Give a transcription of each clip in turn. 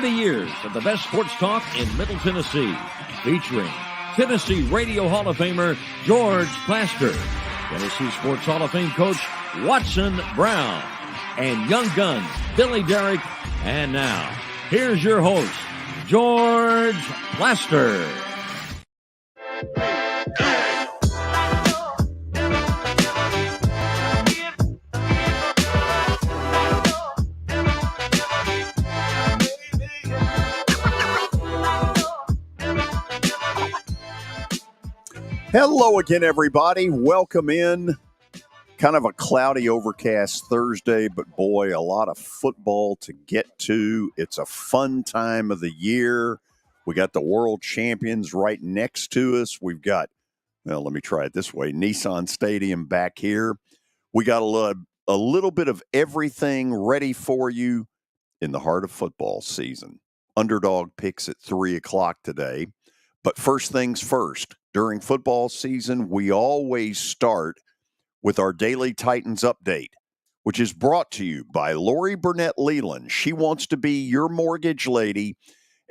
30 years of the best sports talk in Middle Tennessee, featuring Tennessee Radio Hall of Famer George Plaster, Tennessee Sports Hall of Fame coach Watson Brown, and Young Guns Billy Derrick. And now, here's your host, George Plaster. Hello again, everybody. Welcome in. Kind of a cloudy, overcast Thursday, but boy, a lot of football to get to. It's a fun time of the year. We got the world champions right next to us. We've got, well, let me try it this way, Nissan Stadium back here. We got a little bit of everything ready for you in the heart of football season. Underdog picks at 3 o'clock today. But first things first, during football season, we always start with our daily Titans update, which is brought to you by Lori Burnett Leland. She wants to be your mortgage lady,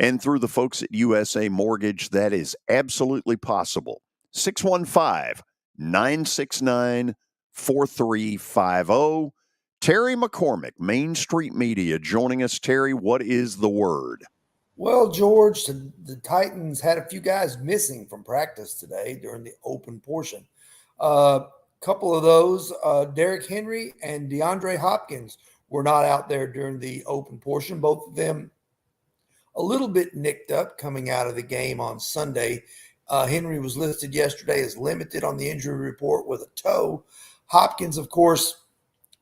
and through the folks at USA Mortgage, that is absolutely possible. 615-969-4350. Terry McCormick, Main Street Media, joining us. Terry, what is the word? Well, George, the Titans had a few guys missing from practice today during the open portion. A couple of those, Derrick Henry and DeAndre Hopkins, were not out there during the open portion. Both of them a little bit nicked up coming out of the game on Sunday. Henry was listed yesterday as limited on the injury report with a toe. Hopkins, of course,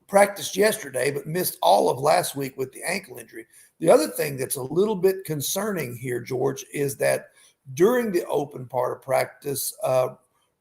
practiced yesterday but missed all of last week with the ankle injury. The other thing that's a little bit concerning here, George, is that during the open part of practice,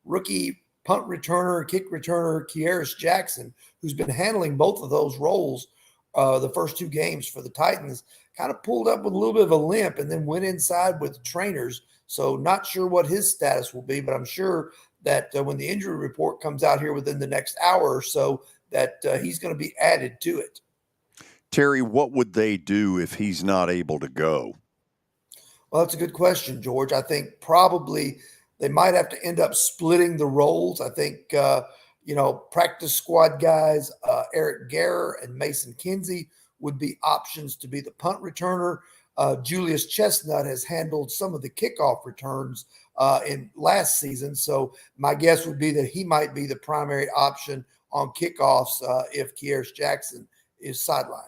rookie punt returner, kick returner, Kearis Jackson, who's been handling both of those roles the first two games for the Titans, kind of pulled up with a little bit of a limp and then went inside with trainers. So not sure what his status will be, but I'm sure that when the injury report comes out here within the next hour or so, that he's going to be added to it. Terry, what would they do if he's not able to go? Well, that's a good question, George. I think probably they might have to end up splitting the roles. I think, practice squad guys, Eric Garrer and Mason Kinsey would be options to be the punt returner. Julius Chestnut has handled some of the kickoff returns in last season. So my guess would be that he might be the primary option on kickoffs if Kearis Jackson is sidelined.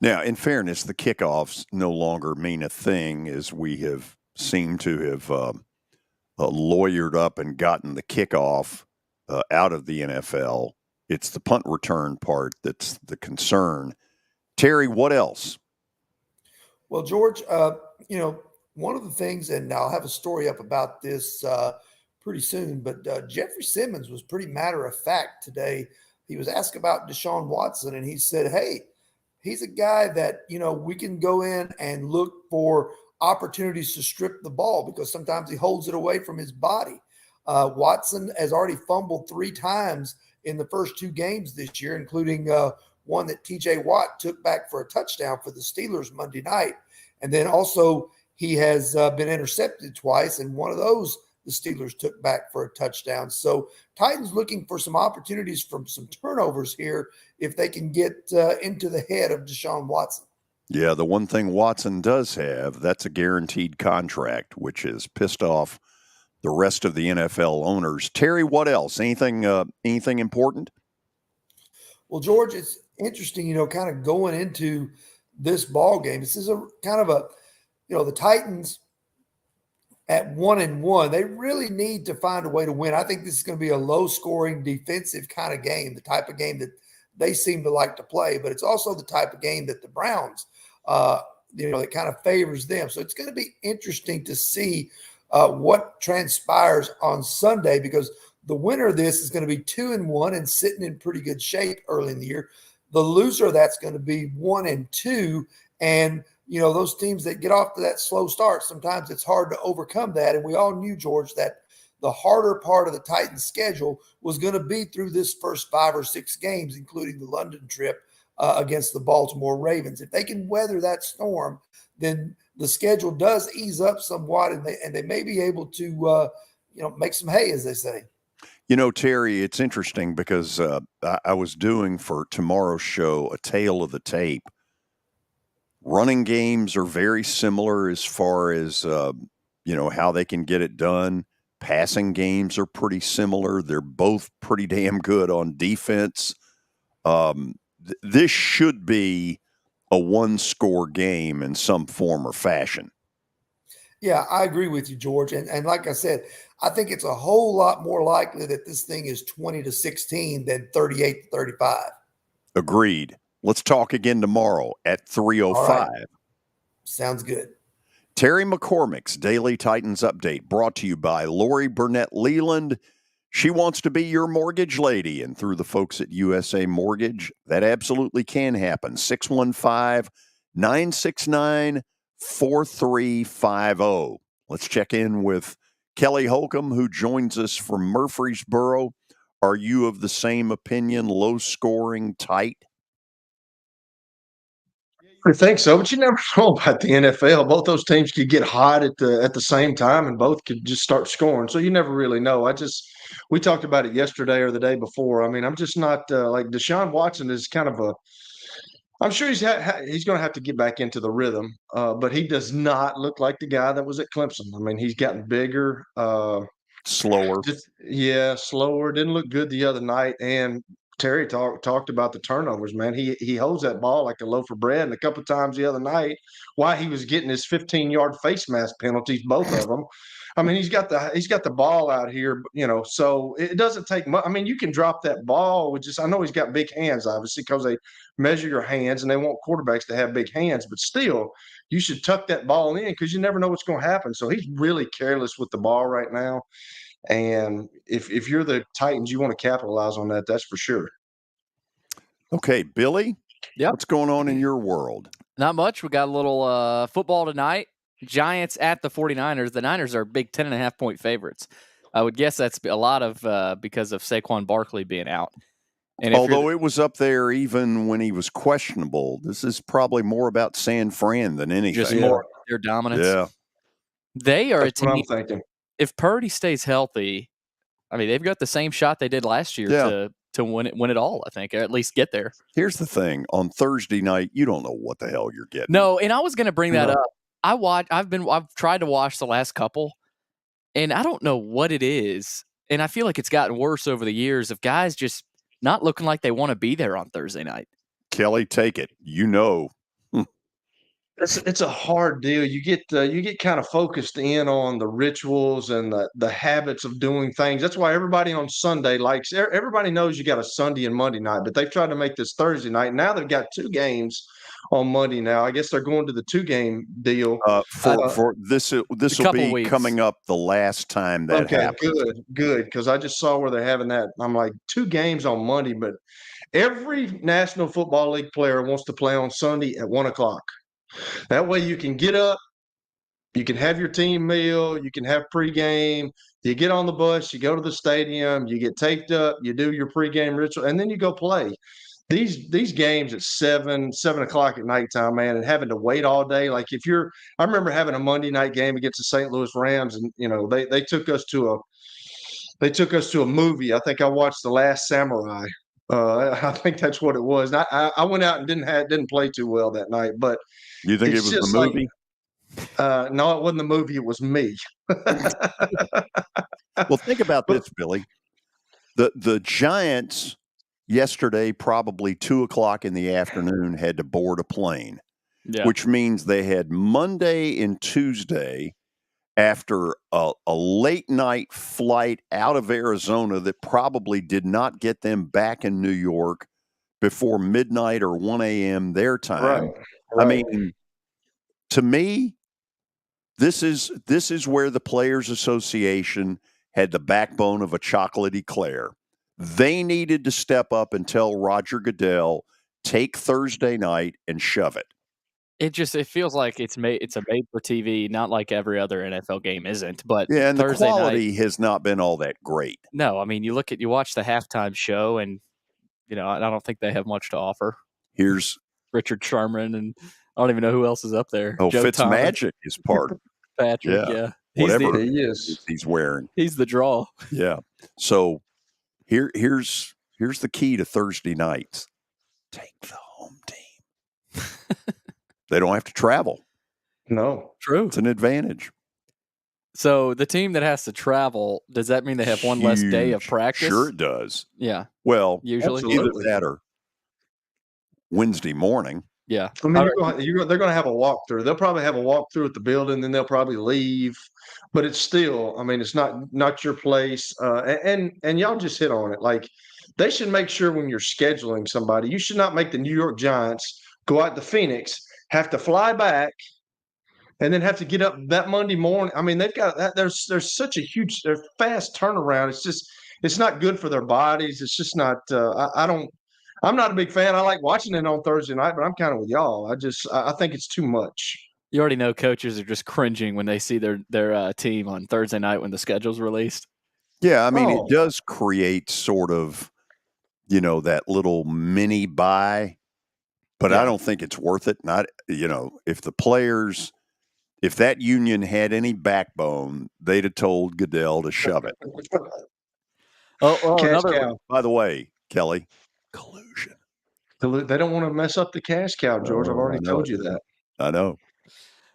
Now, in fairness, the kickoffs no longer mean a thing, as we have seemed to have lawyered up and gotten the kickoff out of the NFL. It's the punt return part that's the concern. Terry, what else? Well, George, one of the things, and I'll have a story up about this pretty soon, but Jeffrey Simmons was pretty matter of fact today. He was asked about Deshaun Watson, and he said, hey, he's a guy that, we can go in and look for opportunities to strip the ball because sometimes he holds it away from his body. Watson has already fumbled 3 times in the first 2 games this year, including one that TJ Watt took back for a touchdown for the Steelers Monday night. And then also he has been intercepted twice, and one of those the Steelers took back for a touchdown. So Titans looking for some opportunities from some turnovers here if they can get into the head of Deshaun Watson. Yeah, the one thing Watson does have, that's a guaranteed contract, which has pissed off the rest of the NFL owners. Terry, what else? Anything important? Well, George, it's interesting, kind of going into this ball game. This is a kind of the Titans at 1-1, they really need to find a way to win. I think this is going to be a low-scoring defensive kind of game, the type of game that they seem to like to play, but it's also the type of game that the Browns, that kind of favors them. So it's going to be interesting to see what transpires on Sunday, because the winner of this is going to be 2-1 and sitting in pretty good shape early in the year. The loser of that's going to be 1-2, and those teams that get off to that slow start, sometimes it's hard to overcome that. And we all knew, George, that the harder part of the Titans schedule was going to be through this first 5 or 6 games, including the London trip against the Baltimore Ravens. If they can weather that storm, then the schedule does ease up somewhat, and they may be able to make some hay, as they say. Terry, it's interesting because I was doing for tomorrow's show a tale of the tape. Running games are very similar as far as how they can get it done. Passing games are pretty similar. They're both pretty damn good on defense. This should be a one-score game in some form or fashion. Yeah, I agree with you, George. And like I said, I think it's a whole lot more likely that this thing is 20-16 than 38-35. Agreed. Let's talk again tomorrow at 3:05. All right. Sounds good. Terry McCormick's Daily Titans Update brought to you by Lori Burnett Leland. She wants to be your mortgage lady, and through the folks at USA Mortgage, that absolutely can happen. 615-969-4350. Let's check in with Kelly Holcomb, who joins us from Murfreesboro. Are you of the same opinion, low scoring, tight? I think so, but you never know about the NFL. Both those teams could get hot at the same time, and both could just start scoring. So you never really know. We talked about it yesterday or the day before. I mean, I'm just not like Deshaun Watson is kind of a. I'm sure he's going to have to get back into the rhythm, but he does not look like the guy that was at Clemson. I mean, he's gotten bigger, slower. Slower. Didn't look good the other night, and Terry talked about the turnovers, man. He holds that ball like a loaf of bread. And a couple of times the other night, while he was getting his 15-yard face mask penalties, both of them. I mean, he's got the ball out here, so it doesn't take much. I mean, you can drop that ball with I know he's got big hands, obviously, because they measure your hands and they want quarterbacks to have big hands, but still, you should tuck that ball in because you never know what's going to happen. So he's really careless with the ball right now. And if you're the Titans, you want to capitalize on that. That's for sure. Okay, Billy. Yep. What's going on in your world? Not much. We got a little football tonight. Giants at the 49ers. The Niners are big 10.5-point favorites. I would guess that's a lot of because of Saquon Barkley being out. And although it was up there even when he was questionable, this is probably more about San Fran than anything. Just more their dominance. Yeah. They are That's a team. what I'm thinking. If Purdy stays healthy, I mean, they've got the same shot they did last year to win it all, I think, or at least get there. Here's the thing. On Thursday night, you don't know what the hell you're getting. No, and I was going to bring that up. I've tried to watch the last couple, and I don't know what it is. And I feel like it's gotten worse over the years of guys just not looking like they want to be there on Thursday night. Kelly, take it. It's a hard deal. You get kind of focused in on the rituals and the habits of doing things. That's why everybody on Sunday everybody knows you got a Sunday and Monday night, but they've tried to make this Thursday night. Now they've got two games on Monday now. I guess they're going to the 2-game deal. For this will be weeks. Coming up the last time that happens. Good, because I just saw where they're having that. I'm like, 2 games on Monday, but every National Football League player wants to play on Sunday at 1:00. That way you can get up, you can have your team meal, you can have pregame, you get on the bus, you go to the stadium, you get taped up, you do your pregame ritual, and then you go play. These games at 7 o'clock at nighttime, man, and having to wait all day. Like I remember having a Monday night game against the St. Louis Rams, and they took us to a movie. I think I watched The Last Samurai. I think that's what it was. And I went out and didn't play too well that night, but. You think it was the movie? No, it wasn't the movie. It was me. Well, think about this, Billy. The Giants yesterday, probably 2:00 in the afternoon, had to board a plane, which means they had Monday and Tuesday after a late night flight out of Arizona that probably did not get them back in New York before midnight or 1 a.m. their time. Right. I mean, to me, this is where the Players Association had the backbone of a chocolate eclair. They needed to step up and tell Roger Goodell, take Thursday night and shove it. It feels like it's a made for TV, not like every other NFL game isn't. But and Thursday the quality night has not been all that great. No, I mean you watch the halftime show, and I don't think they have much to offer. Here's Richard Sherman, and I don't even know who else is up there. Oh, Joe Thomas, Fitzmagic is part. Patrick, Yeah. He's Whatever He is. he's wearing. he's the draw. Yeah. So here's the key to Thursday nights. Take the home team. They don't have to travel. No. True. It's an advantage. So the team that has to travel, does that mean they have one less day of Huge. practice? Sure it does. Yeah. Well, Usually. either that or Wednesday morning. Yeah. I mean, they're going to have a walkthrough. They'll probably have a walkthrough at the building, then they'll probably leave. But it's still, I mean, it's not your place. And y'all just hit on it. Like, they should make sure when you're scheduling somebody, you should not make the New York Giants go out to Phoenix, have to fly back, and then have to get up that Monday morning. I mean, they've got that. There's such a huge, fast turnaround. It's not good for their bodies. It's just not. I'm not a big fan. I like watching it on Thursday night, but I'm kind of with y'all. I think it's too much. You already know coaches are just cringing when they see their team on Thursday night when the schedule's released. Yeah, I mean, it does create sort of, that little mini buy, but I don't think it's worth it. Not, if the players, if that union had any backbone, they'd have told Goodell to shove it. Cash cow. By the way, Kelly, collusion. They don't want to mess up the cash cow, George. I've already told you that. I know.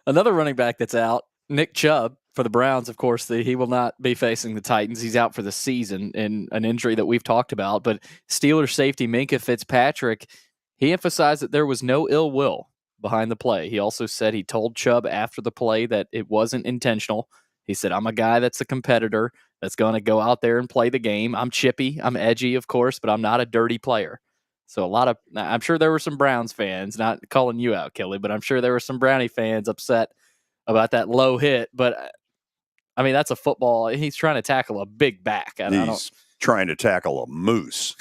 Another running back that's out, Nick Chubb for the Browns, of course, he will not be facing the Titans. He's out for the season in an injury that we've talked about. But Steelers safety Minkah Fitzpatrick, he emphasized that there was no ill will behind the play. He also said he told Chubb after the play that it wasn't intentional. He said, I'm a guy that's a competitor that's going to go out there and play the game. I'm chippy. I'm edgy, of course, but I'm not a dirty player. So I'm sure there were some Browns fans, not calling you out, Kelly, but I'm sure there were some Brownie fans upset about that low hit. But, I mean, that's a football. He's trying to tackle a big back. He's trying to tackle a moose.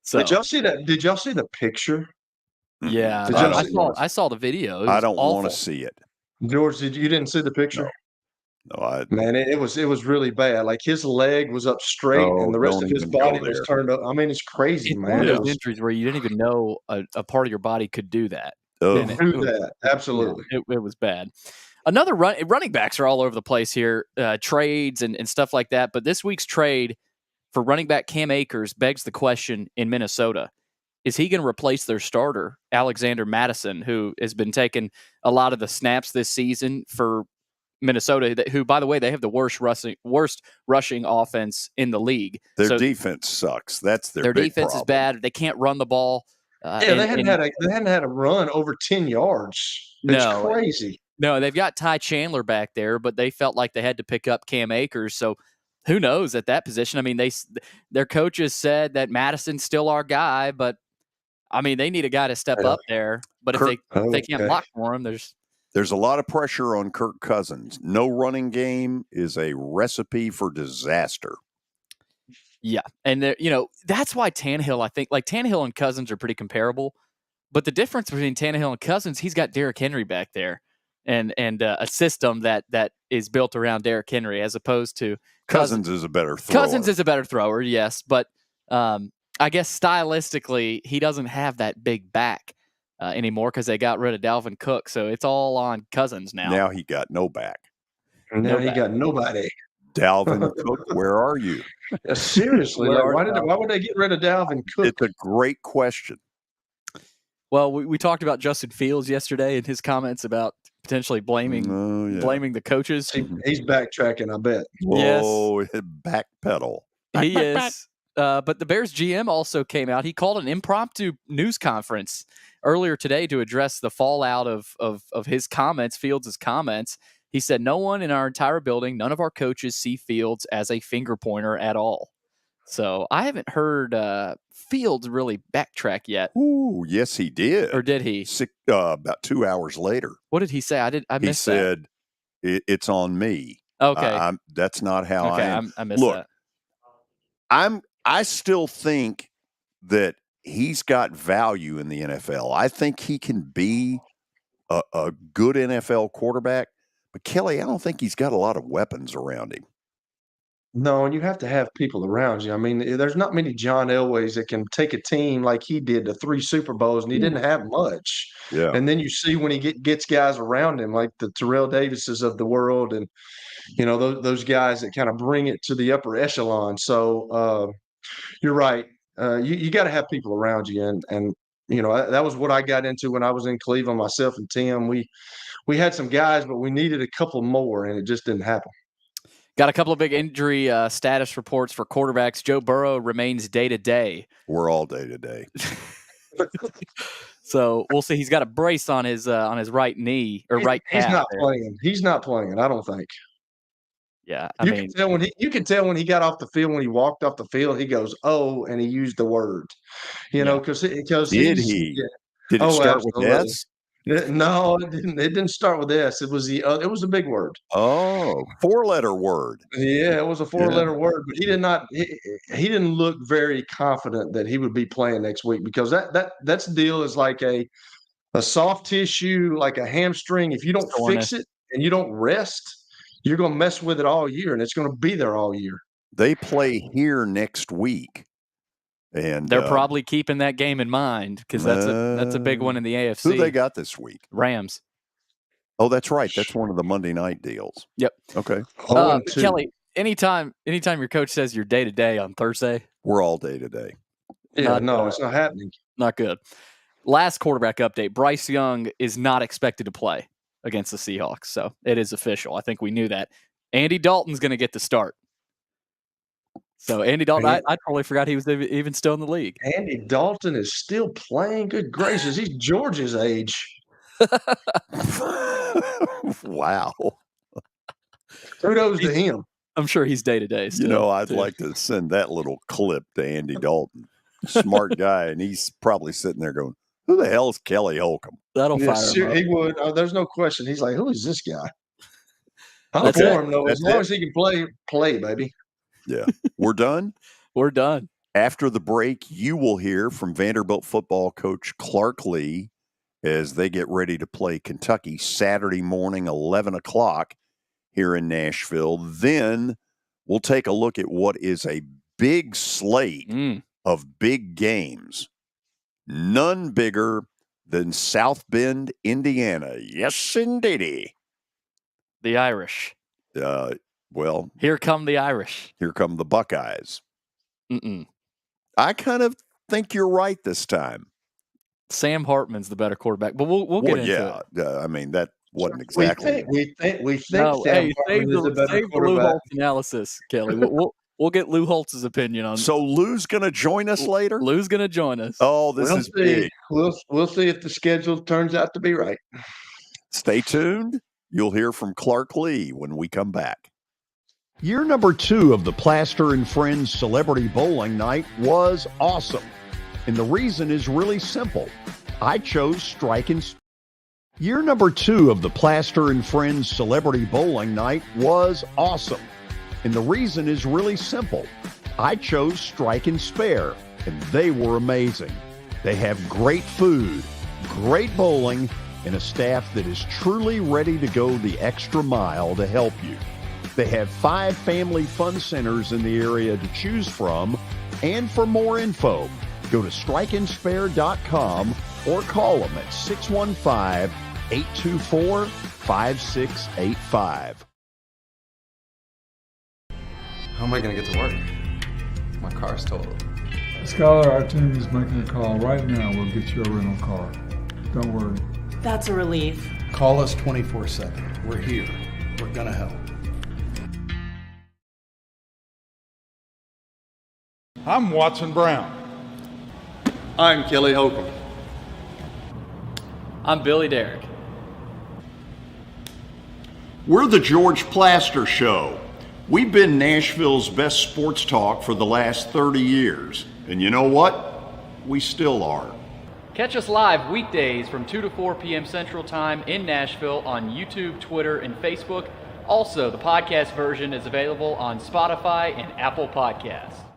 So, Did y'all see that? Did y'all see the picture? Yeah. I saw the video. I don't want to see it. George, you didn't see the picture? No, man, it was really bad. Like, his leg was up straight and the rest of his body was turned up. I mean, it's crazy, man. One of those injuries where you didn't even know a part of your body could do that. Absolutely. It was bad. Another running backs are all over the place here, trades and stuff like that. But this week's trade for running back Cam Akers begs the question in Minnesota. Is he going to replace their starter, Alexander Mattison, who has been taking a lot of the snaps this season for Minnesota, who, by the way, they have the worst rushing offense in the league. Their defense sucks. That's their big defense problem. is bad. They can't run the ball. They hadn't had a run over 10 yards. It's crazy. No, they've got Ty Chandler back there, but they felt like they had to pick up Cam Akers. So who knows at that position? I mean, their coaches said that Madison's still our guy, but I mean, they need a guy to step up there. But if they can't block for him, there's a lot of pressure on Kirk Cousins. No running game is a recipe for disaster. Yeah. And, that's why Tannehill, I think, like Tannehill and Cousins are pretty comparable. But the difference between Tannehill and Cousins, he's got Derrick Henry back there and a system that is built around Derrick Henry as opposed to Cousins is a better thrower. Cousins is a better thrower, yes. But I guess stylistically, he doesn't have that big back anymore because they got rid of Dalvin Cook. So it's all on Cousins now. Now he got no back. Now he got nobody. Dalvin Cook, where are you? Seriously, why would they get rid of Dalvin Cook? It's a great question. Well, we talked about Justin Fields yesterday and his comments about potentially blaming the coaches. He's backtracking, I bet. Whoa, backpedal. He is. But the Bears GM also came out. He called an impromptu news conference earlier today to address the fallout of his comments, Fields' comments. He said, no one in our entire building, none of our coaches see Fields as a finger pointer at all. So I haven't heard Fields really backtrack yet. Ooh, yes, he did. Or did he? About 2 hours later. What did he say? I missed that. He said, it's on me. Okay. That's not how I am. I missed that. I still think that he's got value in the NFL. I think he can be a good NFL quarterback. But, Kelly, I don't think he's got a lot of weapons around him. No, and you have to have people around you. I mean, there's not many John Elways that can take a team like he did to 3 Super Bowls, and he didn't have much. Yeah. And then you see when he gets guys around him, like the Terrell Davises of the world, and those guys that kind of bring it to the upper echelon. So you're right. You got to have people around you, and that was what I got into when I was in Cleveland. Myself and Tim, we had some guys, but we needed a couple more, and it just didn't happen. Got a couple of big injury status reports for quarterbacks. Joe Burrow remains day-to-day. We're all day-to-day. So we'll see. He's got a brace on his right knee or right calf. He's not playing. He's not playing. I don't think. Yeah, you can tell when he got off the field, when he walked off the field, he goes, "Oh," and he used the word, because did he? Yeah. Did it start with S? No, it didn't. It didn't start with S. It was it was a big word. Oh, 4-letter word. Yeah, it was a 4-letter word, but he did not. He didn't look very confident that he would be playing next week, because that's the deal is like a soft tissue, like a hamstring. If you don't fix it and you don't rest, you're going to mess with it all year, and it's going to be there all year. They play here next week. And they're probably keeping that game in mind, because that's a big one in the AFC. Who they got this week? Rams. Oh, that's right. That's one of the Monday night deals. Yep. Okay. Kelly, anytime your coach says you're day to day on Thursday, we're all day to day. Yeah, it's not happening. Not good. Last quarterback update: Bryce Young is not expected to play against the Seahawks, so it is official. I think we knew that. Andy Dalton's going to get the start. So Andy Dalton, I totally forgot he was even still in the league. Andy Dalton is still playing? Good gracious, he's George's age. Wow. Kudos to him. I'm sure he's day to day. I'd like to send that little clip to Andy Dalton. Smart guy, and he's probably sitting there going, "Who the hell is Kelly Holcomb?" That'll fire him up. He would. There's no question. He's like, "Who is this guy?" I'm for him though. As long as he can play, baby. Yeah. We're done? We're done. After the break, you will hear from Vanderbilt football coach Clark Lee as they get ready to play Kentucky Saturday morning, 11 o'clock here in Nashville. Then we'll take a look at what is a big slate of big games. None bigger than South Bend, Indiana. Yes, indeedy. The Irish. Well, here come the Irish. Here come the Buckeyes. Mm-mm. I kind of think you're right this time. Sam Hartman's the better quarterback, but we'll get into it. I mean, that wasn't exactly. We think no, Sam Hartman is a better quarterback. Lou Holtz analysis, Kelly. We'll get Lou Holtz's opinion on. So Lou's going to join us later. Lou's going to join us. Oh, this is big. We'll see if the schedule turns out to be right. Stay tuned. You'll hear from Clark Lee when we come back. Year number 2 of the Plaster and Friends Celebrity Bowling Night was awesome. And the reason is really simple. I chose Strike and... Year number 2 of the Plaster and Friends Celebrity Bowling Night was awesome. And the reason is really simple. I chose Strike and Spare, and they were amazing. They have great food, great bowling, and a staff that is truly ready to go the extra mile to help you. They have 5 family fun centers in the area to choose from. And for more info, go to strikeandspare.com or call them at 615-824-5685. How am I going to get to work? My car's totaled. Skylar, our team is making a call right now. We'll get you a rental car. Don't worry. That's a relief. Call us 24/7. We're here. We're going to help. I'm Watson Brown. I'm Kelly Holcomb. I'm Billy Derrick. We're the George Plaster Show. We've been Nashville's best sports talk for the last 30 years. And you know what? We still are. Catch us live weekdays from 2 to 4 p.m. Central Time in Nashville on YouTube, Twitter, and Facebook. Also, the podcast version is available on Spotify and Apple Podcasts.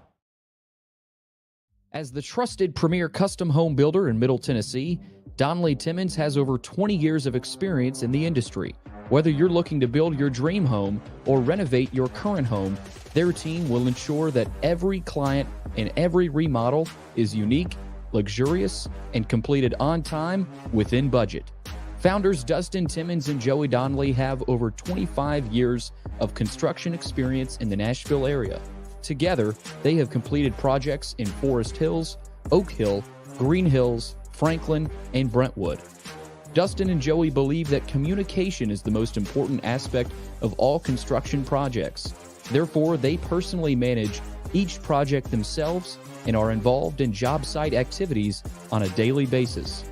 As the trusted premier custom home builder in Middle Tennessee, Donnelly Timmons has over 20 years of experience in the industry. Whether you're looking to build your dream home or renovate your current home, Their team will ensure that every client and every remodel is unique, luxurious, and completed on time within budget. Founders Dustin Timmons and Joey Donnelly have over 25 years of construction experience in the Nashville area. Together, they have completed projects in Forest Hills, Oak Hill, Green Hills, Franklin, and Brentwood. Dustin and Joey believe that communication is the most important aspect of all construction projects. Therefore, they personally manage each project themselves and are involved in job site activities on a daily basis.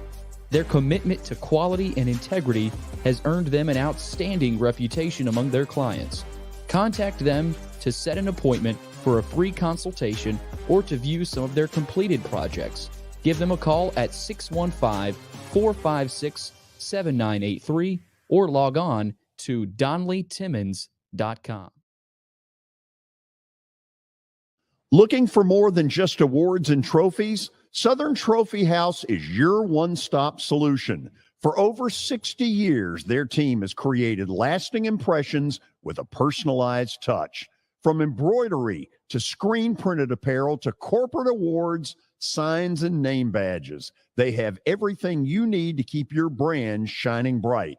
Their commitment to quality and integrity has earned them an outstanding reputation among their clients. Contact them to set an appointment for a free consultation or to view some of their completed projects. Give them a call at 615-456-7983 or log on to DonnellyTimmons.com. Looking for more than just awards and trophies? Southern Trophy House is your one-stop solution. For over 60 years, their team has created lasting impressions with a personalized touch. From embroidery to screen-printed apparel to corporate awards, signs, and name badges, they have everything you need to keep your brand shining bright.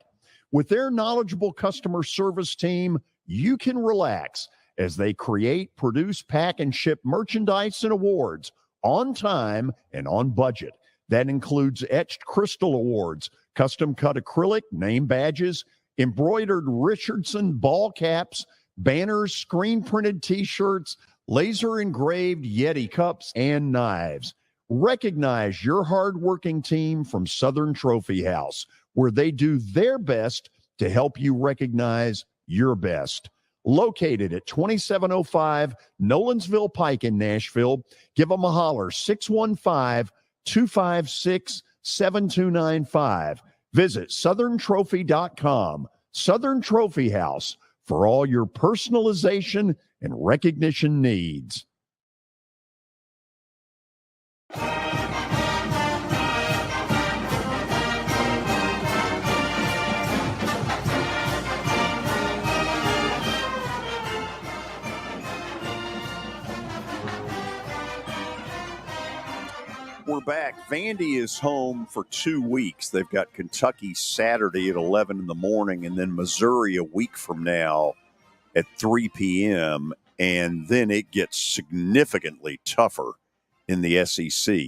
With their knowledgeable customer service team, you can relax as they create, produce, pack, and ship merchandise and awards on time and on budget. That includes etched crystal awards, custom-cut acrylic, name badges, embroidered Richardson ball caps, banners, screen-printed T-shirts, laser-engraved Yeti cups, and knives. Recognize your hard-working team from Southern Trophy House, where they do their best to help you recognize your best. Located at 2705 Nolensville Pike in Nashville, give them a holler, 615-256-7295. Visit southerntrophy.com. Southern Trophy House, for all your personalization and recognition needs. We're back. Vandy is home for 2 weeks. They've got Kentucky Saturday at 11 in the morning, and then Missouri a week from now at 3 p.m., and then it gets significantly tougher in the SEC.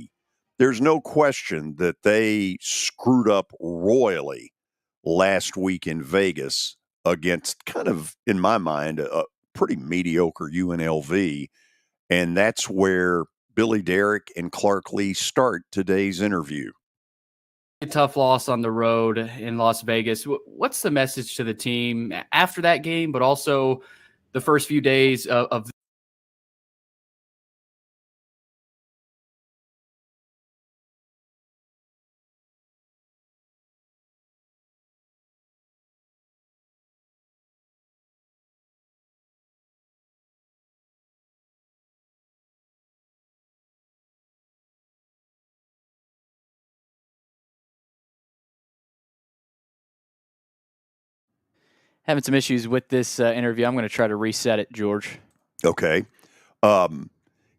There's no question that they screwed up royally last week in Vegas against kind of, in my mind, a pretty mediocre UNLV, and that's where Billy Derrick and Clark Lee start today's interview. A tough loss on the road in Las Vegas. What's the message to the team after that game, but also the first few days of having some issues with this interview? I'm going to try to reset it, George. Okay.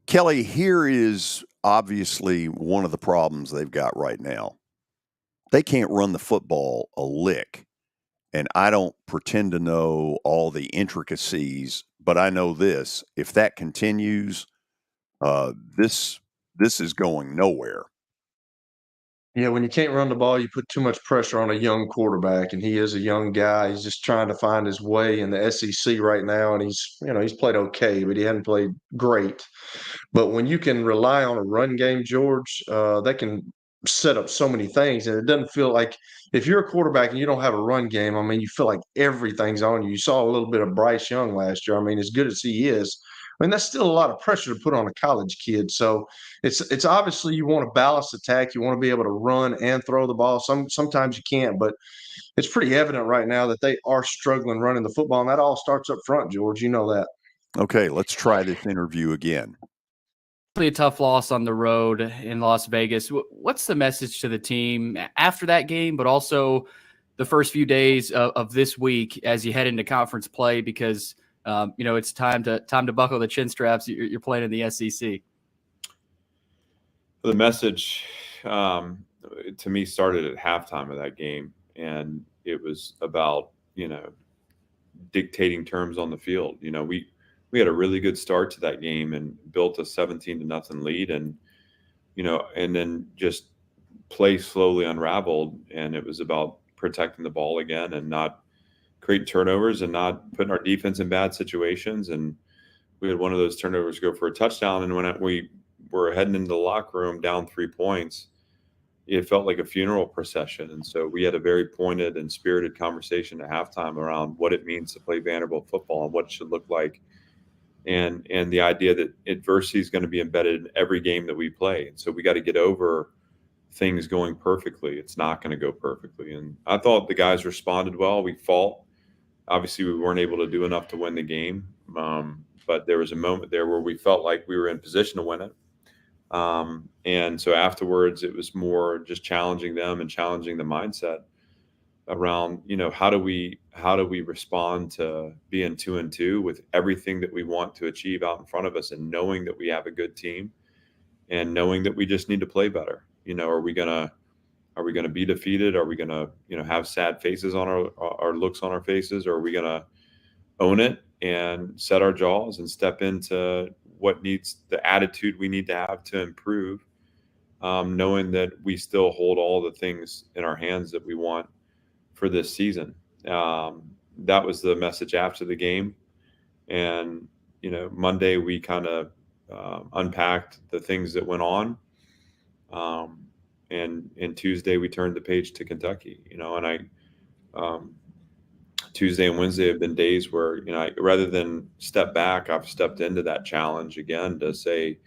Kelly, here is obviously one of the problems they've got right now. They can't run the football a lick. And I don't pretend to know all the intricacies, but I know this. If that continues, this is going nowhere. Yeah, when you can't run the ball, you put too much pressure on a young quarterback, and he is a young guy. He's just trying to find his way in the SEC right now, and he's played okay, but he hadn't played great. But when you can rely on a run game, George, that can set up so many things, and it doesn't feel like if you're a quarterback and you don't have a run game, I mean, you feel like everything's on you. You saw a little bit of Bryce Young last year. I mean, as good as he is, I mean, that's still a lot of pressure to put on a college kid. So it's obviously you want a balanced attack. You want to be able to run and throw the ball. Sometimes you can't, but it's pretty evident right now that they are struggling running the football, and that all starts up front, George. You know that. Okay, let's try this interview again. A tough loss on the road in Las Vegas. What's the message to the team after that game, but also the first few days of this week as you head into conference play? Because it's time to buckle the chin straps. You're playing in the SEC. The message to me started at halftime of that game, and it was about dictating terms on the field. We had a really good start to that game and built a 17-0 lead, and then just play slowly unraveled, and it was about protecting the ball again and not creating turnovers and not putting our defense in bad situations. And we had one of those turnovers go for a touchdown, and when we were heading into the locker room down 3 points, it felt like a funeral procession. And so we had a very pointed and spirited conversation at halftime around what it means to play Vanderbilt football and what it should look like. And the idea that adversity is going to be embedded in every game that we play. And so we got to get over things going perfectly. It's not going to go perfectly. And I thought the guys responded well. We fought. Obviously, we weren't able to do enough to win the game. But there was a moment there where we felt like we were in position to win it. And so afterwards, it was more just challenging them and challenging the mindset around, how do we respond to being 2-2 with everything that we want to achieve out in front of us, and knowing that we have a good team and knowing that we just need to play better. Are we gonna be defeated? Are we gonna, have sad faces on our looks on our faces? Or are we gonna own it and set our jaws and step into what needs the attitude we need to have to improve, knowing that we still hold all the things in our hands that we want for this season. That was the message after the game. And, Monday we kind of unpacked the things that went on. And Tuesday we turned the page to Kentucky, and Tuesday and Wednesday have been days where, rather than step back, I've stepped into that challenge again to say,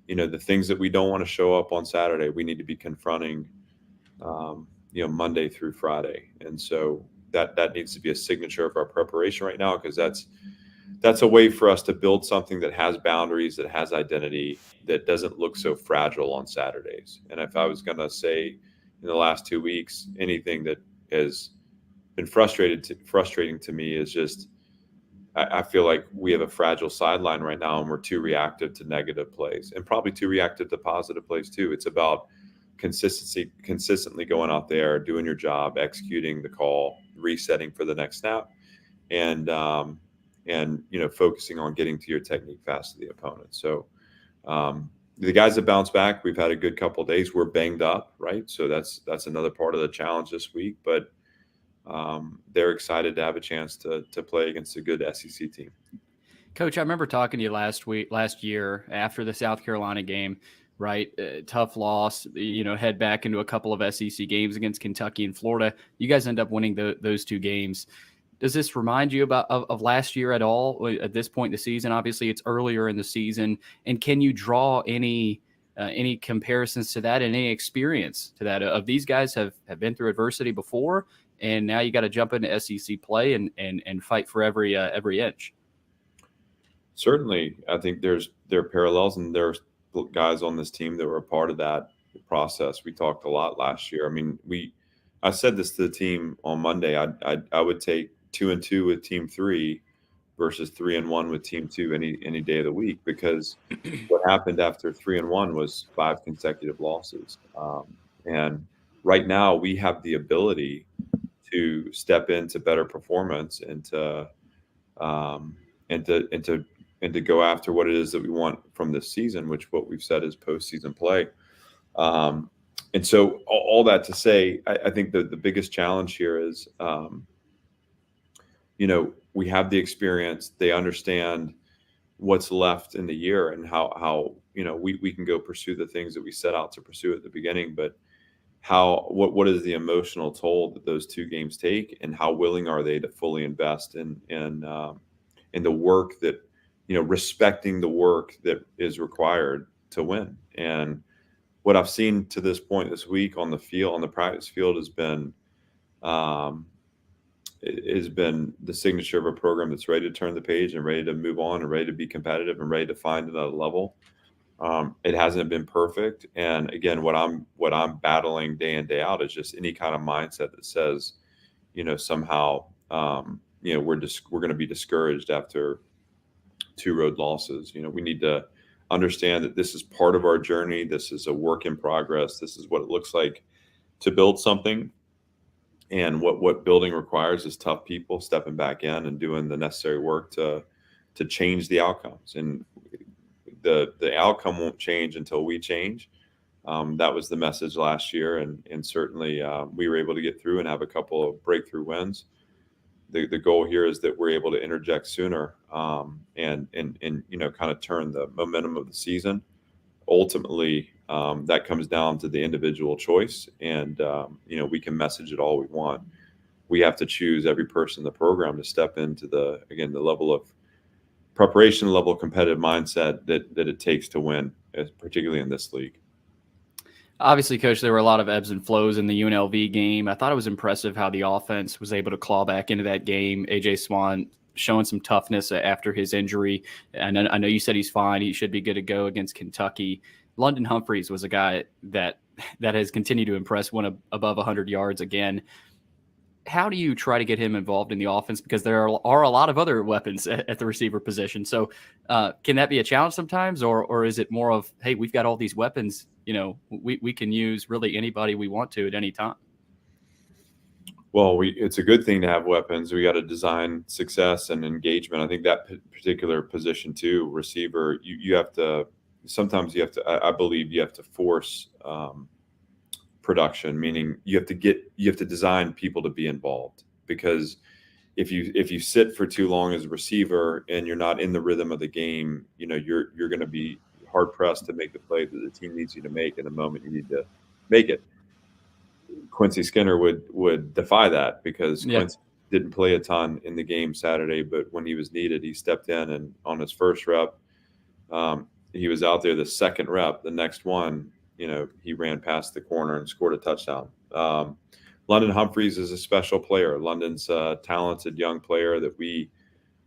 the things that we don't want to show up on Saturday, we need to be confronting, Monday through Friday. And so that needs to be a signature of our preparation right now, because that's a way for us to build something that has boundaries, that has identity, that doesn't look so fragile on Saturdays. And if I was going to say in the last 2 weeks, anything that has been frustrating to me is just, I feel like we have a fragile sideline right now, and we're too reactive to negative plays, and probably too reactive to positive plays too. It's about consistently going out there, doing your job, executing the call, resetting for the next snap, and focusing on getting to your technique fast to the opponent. So the guys that bounce back, we've had a good couple of days. We're banged up, right? So that's another part of the challenge this week. But they're excited to have a chance to play against a good SEC team. Coach, I remember talking to you last year after the South Carolina game, right? Tough loss, head back into a couple of SEC games against Kentucky and Florida. You guys end up winning those 2 games. Does this remind you of last year at all at this point in the season? Obviously, it's earlier in the season. And can you draw any comparisons to that and any experience to that of these guys have been through adversity before, and now you got to jump into SEC play and fight for every inch? Certainly, I think there are parallels, and there's guys on this team that were a part of that process. We talked a lot last year. I mean, I said this to the team on Monday. I would take 2-2 with Team 3 versus 3-1 with Team 2 any day of the week, because what happened after 3-1 was 5 consecutive losses. And right now we have the ability to step into better performance and to go after what it is that we want from this season, which what we've said is postseason play. And so all that to say, I think the biggest challenge here is, we have the experience. They understand what's left in the year and how we can go pursue the things that we set out to pursue at the beginning. But what is the emotional toll that those 2 games take, and how willing are they to fully invest in the work that, respecting the work that is required to win. And what I've seen to this point this week on the practice field has been the signature of a program that's ready to turn the page and ready to move on and ready to be competitive and ready to find another level. It hasn't been perfect. And again, what I'm battling day in, day out is just any kind of mindset that says, somehow we're going to be discouraged after 2 road losses. We need to understand that this is part of our journey. This is a work in progress. This is what it looks like to build something. And what building requires is tough people stepping back in and doing the necessary work to change the outcomes. And the outcome won't change until we change. That was the message last year, and certainly we were able to get through and have a couple of breakthrough wins. The goal here is that we're able to interject sooner and kind of turn the momentum of the season. Ultimately, that comes down to the individual choice, and we can message it all we want. We have to choose every person in the program to step into the level of preparation, the level of competitive mindset that it takes to win, particularly in this league. Obviously, Coach, there were a lot of ebbs and flows in the UNLV game. I thought it was impressive how the offense was able to claw back into that game. A.J. Swan showing some toughness after his injury. And I know you said he's fine. He should be good to go against Kentucky. London Humphreys was a guy that has continued to impress, went above 100 yards again. How do you try to get him involved in the offense? Because there are a lot of other weapons at the receiver position. So can that be a challenge sometimes? Or is it more of, hey, we've got all these weapons, we can use really anybody we want to at any time? Well, it's a good thing to have weapons. We got to design success and engagement. I think that particular position too, receiver, sometimes you have to, I believe you have to force production, meaning you have to design people to be involved, because if you sit for too long as a receiver and you're not in the rhythm of the game, you're going to be hard pressed to make the play that the team needs you to make in the moment you need to make it. Quincy Skinner would defy that, because Quincy didn't play a ton in the game Saturday, but when he was needed, he stepped in, and on his first rep, he was out there. The second rep, the next one, he ran past the corner and scored a touchdown. London Humphreys is a special player. London's a talented young player that we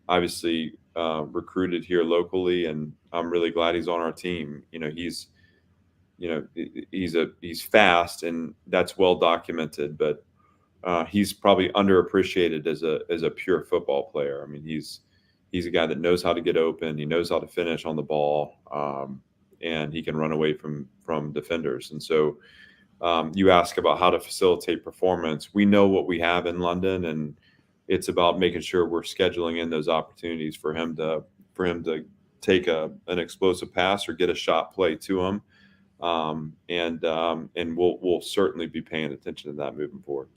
obviously recruited here locally, and I'm really glad he's on our team. He's fast, and that's well documented, but he's probably underappreciated as a pure football player. I mean, he's a guy that knows how to get open. He knows how to finish on the ball, and he can run away from defenders. And so you ask about how to facilitate performance. We know what we have in London, and it's about making sure we're scheduling in those opportunities for him to take an explosive pass or get a shot play to him. And we'll certainly be paying attention to that moving forward.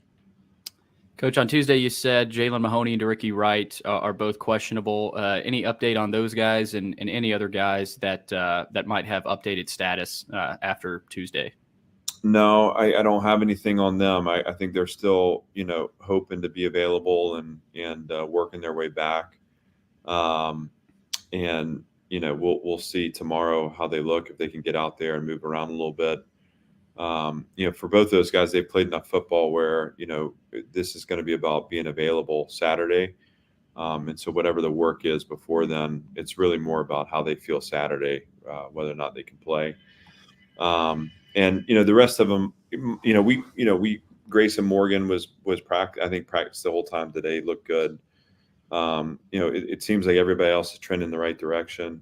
Coach, on Tuesday you said Jalen Mahoney and DeRicky Wright are both questionable. Any update on those guys and any other guys that might have updated status after Tuesday? No, I don't have anything on them. I think they're still, hoping to be available and working their way back. And we'll see tomorrow how they look, if they can get out there and move around a little bit. For both those guys, they've played enough football where, this is going to be about being available Saturday. And so whatever the work is before then, it's really more about how they feel Saturday, whether or not they can play. And the rest of them, Grayson Morgan was practiced the whole time today, looked good. It seems like everybody else is trending in the right direction.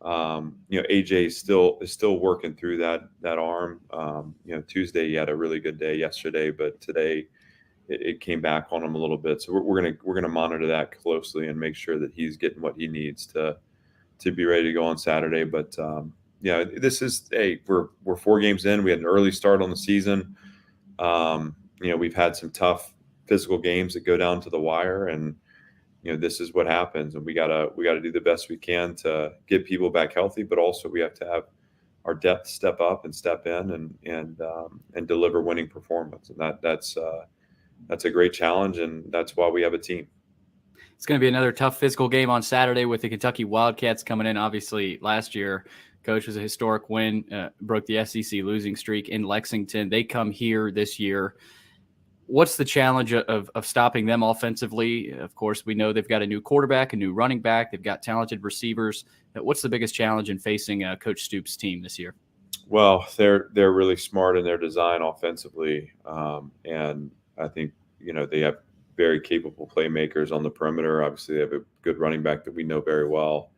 AJ is still working through that arm. Tuesday he had a really good day yesterday, but today it came back on him a little bit. So we're gonna monitor that closely and make sure that he's getting what he needs to be ready to go on Saturday. But this is we're 4 games in. We had an early start on the season. We've had some tough physical games that go down to the wire, and this is what happens, and we gotta do the best we can to get people back healthy, but also we have to have our depth step up and step in and deliver winning performance, and that's a great challenge, and that's why we have a team. It's going to be another tough physical game on Saturday with the Kentucky Wildcats coming in. Obviously, last year, Coach, was a historic win, broke the SEC losing streak in Lexington. They come here this year. What's the challenge of stopping them offensively? Of course, we know they've got a new quarterback, a new running back. They've got talented receivers. What's the biggest challenge in facing Coach Stoops' team this year? Well, they're really smart in their design offensively, and I think they have very capable playmakers on the perimeter. Obviously, they have a good running back that we know very well.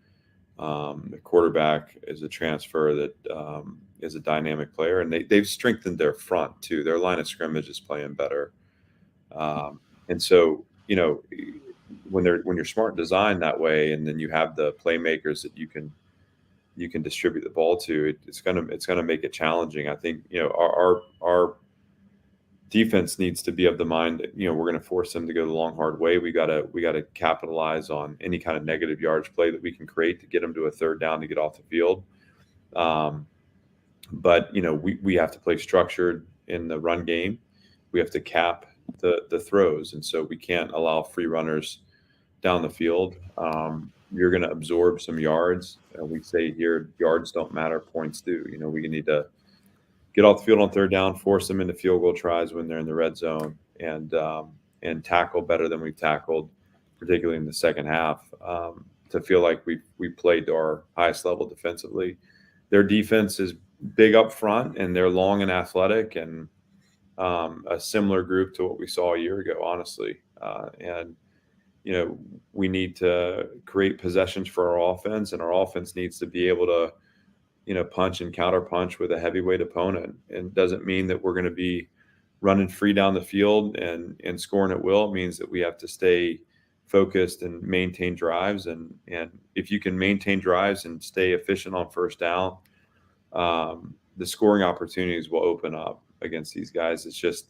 The quarterback is a transfer that is a dynamic player, and they've strengthened their front too. Their line of scrimmage is playing better, and so when you're smart designed that way, and then you have the playmakers that you can distribute the ball to, it's gonna make it challenging. I think our defense needs to be of the mind that we're going to force them to go the long hard way. We gotta capitalize on any kind of negative yards play that we can create to get them to a third down to get off the field. But we have to play structured in the run game. We have to cap the throws, and so we can't allow free runners down the field. You're going to absorb some yards. We say here, yards don't matter, points do. We need to get off the field on third down, force them into field goal tries when they're in the red zone, and tackle better than we've tackled, particularly in the second half, to feel like we played to our highest level defensively. Their defense is big up front, and they're long and athletic, and a similar group to what we saw a year ago, honestly. And we need to create possessions for our offense, and our offense needs to be able to punch and counter punch with a heavyweight opponent. And it doesn't mean that we're going to be running free down the field and scoring at will. It means that we have to stay focused and maintain drives. And if you can maintain drives and stay efficient on first down, the scoring opportunities will open up against these guys. It's just,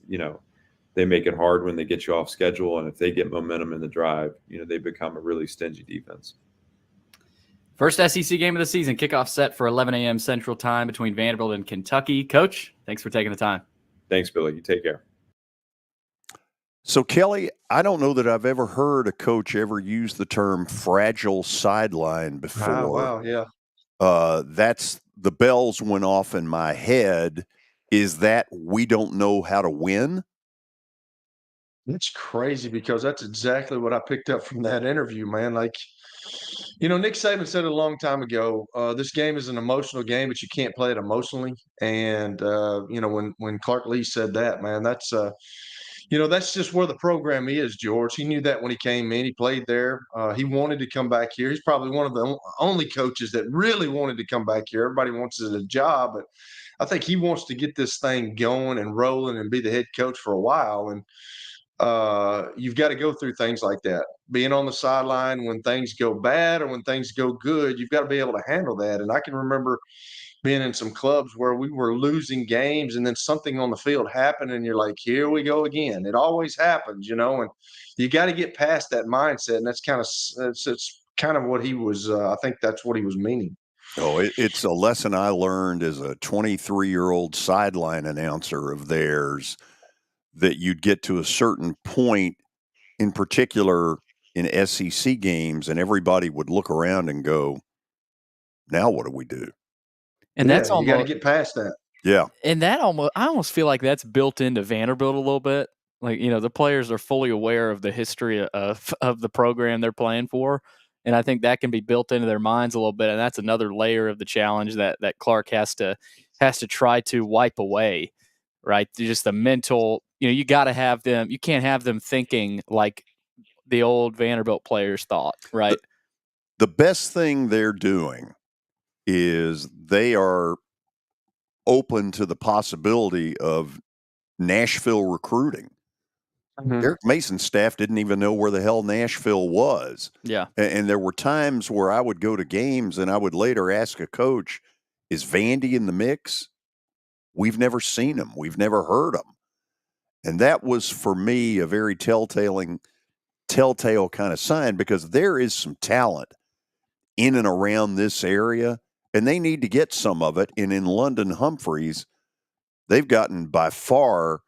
they make it hard when they get you off schedule. And if they get momentum in the drive, they become a really stingy defense. First SEC game of the season, kickoff set for 11 a.m. Central Time between Vanderbilt and Kentucky. Coach, thanks for taking the time. Thanks, Billy. You take care. So, Kelly, I don't know that I've ever heard a coach ever use the term fragile sideline before. Oh, wow, yeah. That's the bells went off in my head. Is that we don't know how to win? It's crazy because that's exactly what I picked up from that interview, man. Like, Nick Saban said it a long time ago, this game is an emotional game, but you can't play it emotionally. And, when Clark Lee said that, man, that's just where the program is, George. He knew that when he came in. He played there. He wanted to come back here. He's probably one of the only coaches that really wanted to come back here. Everybody wants a job, but I think he wants to get this thing going and rolling and be the head coach for a while. And you've got to go through things like that. Being on the sideline when things go bad or when things go good, you've got to be able to handle that. And I can remember being in some clubs where we were losing games and then something on the field happened and you're like, here we go again. It always happens, and you got to get past that mindset. And that's it's kind of what he was, I think that's what he was meaning. Oh, it's a lesson I learned as a 23-year-old sideline announcer of theirs, that you'd get to a certain point, in particular in SEC games, and everybody would look around and go, now what do we do? And that's you got to get past that. Yeah. And I almost feel like that's built into Vanderbilt a little bit. Like, the players are fully aware of the history of the program they're playing for. And I think that can be built into their minds a little bit. And that's another layer of the challenge that Clark has to try to wipe away, right? Just the mental, you got to have them. You can't have them thinking like the old Vanderbilt players thought, right? The best thing they're doing is they are open to the possibility of Nashville recruiting. Mm-hmm. Eric Mason's staff didn't even know where the hell Nashville was. Yeah. And there were times where I would go to games and I would later ask a coach, is Vandy in the mix? We've never seen him. We've never heard him. And that was, for me, a very telltale kind of sign, because there is some talent in and around this area, and they need to get some of it. And in London Humphreys, they've gotten by far,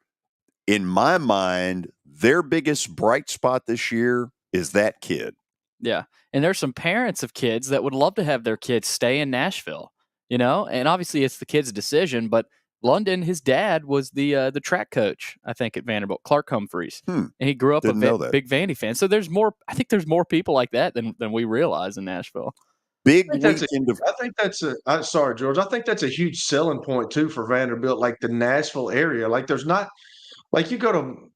in my mind, their biggest bright spot this year is that kid. Yeah. And there's some parents of kids that would love to have their kids stay in Nashville, and obviously it's the kid's decision, but London, his dad was the track coach, I think, at Vanderbilt, Clark Humphreys. And he grew up a big Vandy fan. So I think there's more people like that than we realize in Nashville. Big sorry, George. I think that's a huge selling point too for Vanderbilt, like the Nashville area. Like there's not Like you go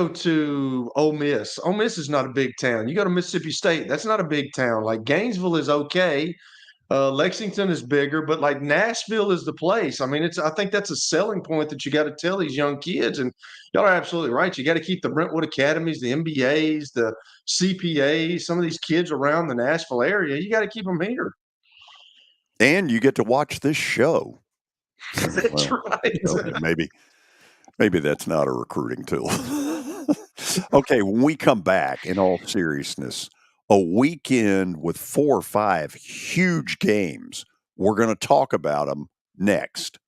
to Ole Miss. Ole Miss is not a big town. You go to Mississippi State, that's not a big town. Like Gainesville is okay. Lexington is bigger, but like Nashville is the place. I mean, I think that's a selling point that you got to tell these young kids. And y'all are absolutely right. You got to keep the Brentwood Academies, the MBAs, the CPAs, some of these kids around the Nashville area. You got to keep them here. And you get to watch this show. That's right. Okay, maybe that's not a recruiting tool. Okay, when we come back, in all seriousness, a weekend with 4 or 5 huge games. We're going to talk about them next.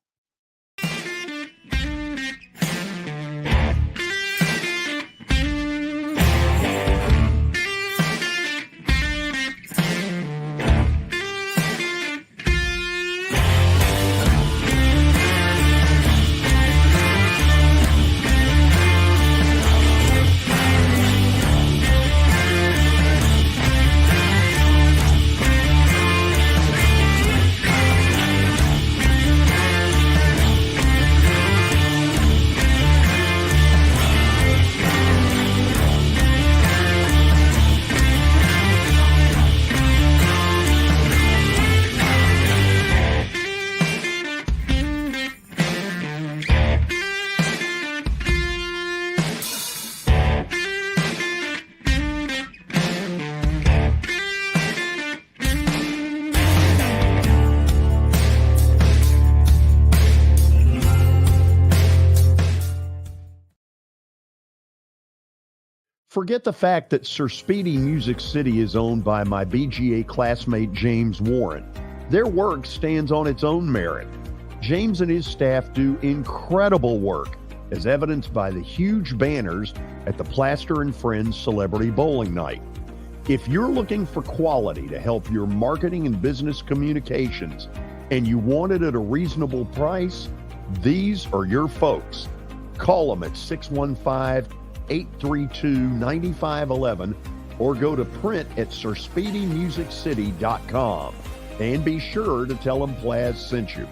Forget the fact that Sir Speedy Music City is owned by my BGA classmate James Warren. Their work stands on its own merit. James and his staff do incredible work, as evidenced by the huge banners at the Plaster and Friends Celebrity Bowling Night. If you're looking for quality to help your marketing and business communications, and you want it at a reasonable price, these are your folks. Call them at 615-832-9511 or go to print at sirspeedymusiccity.com. And be sure to tell them Plaz sent you.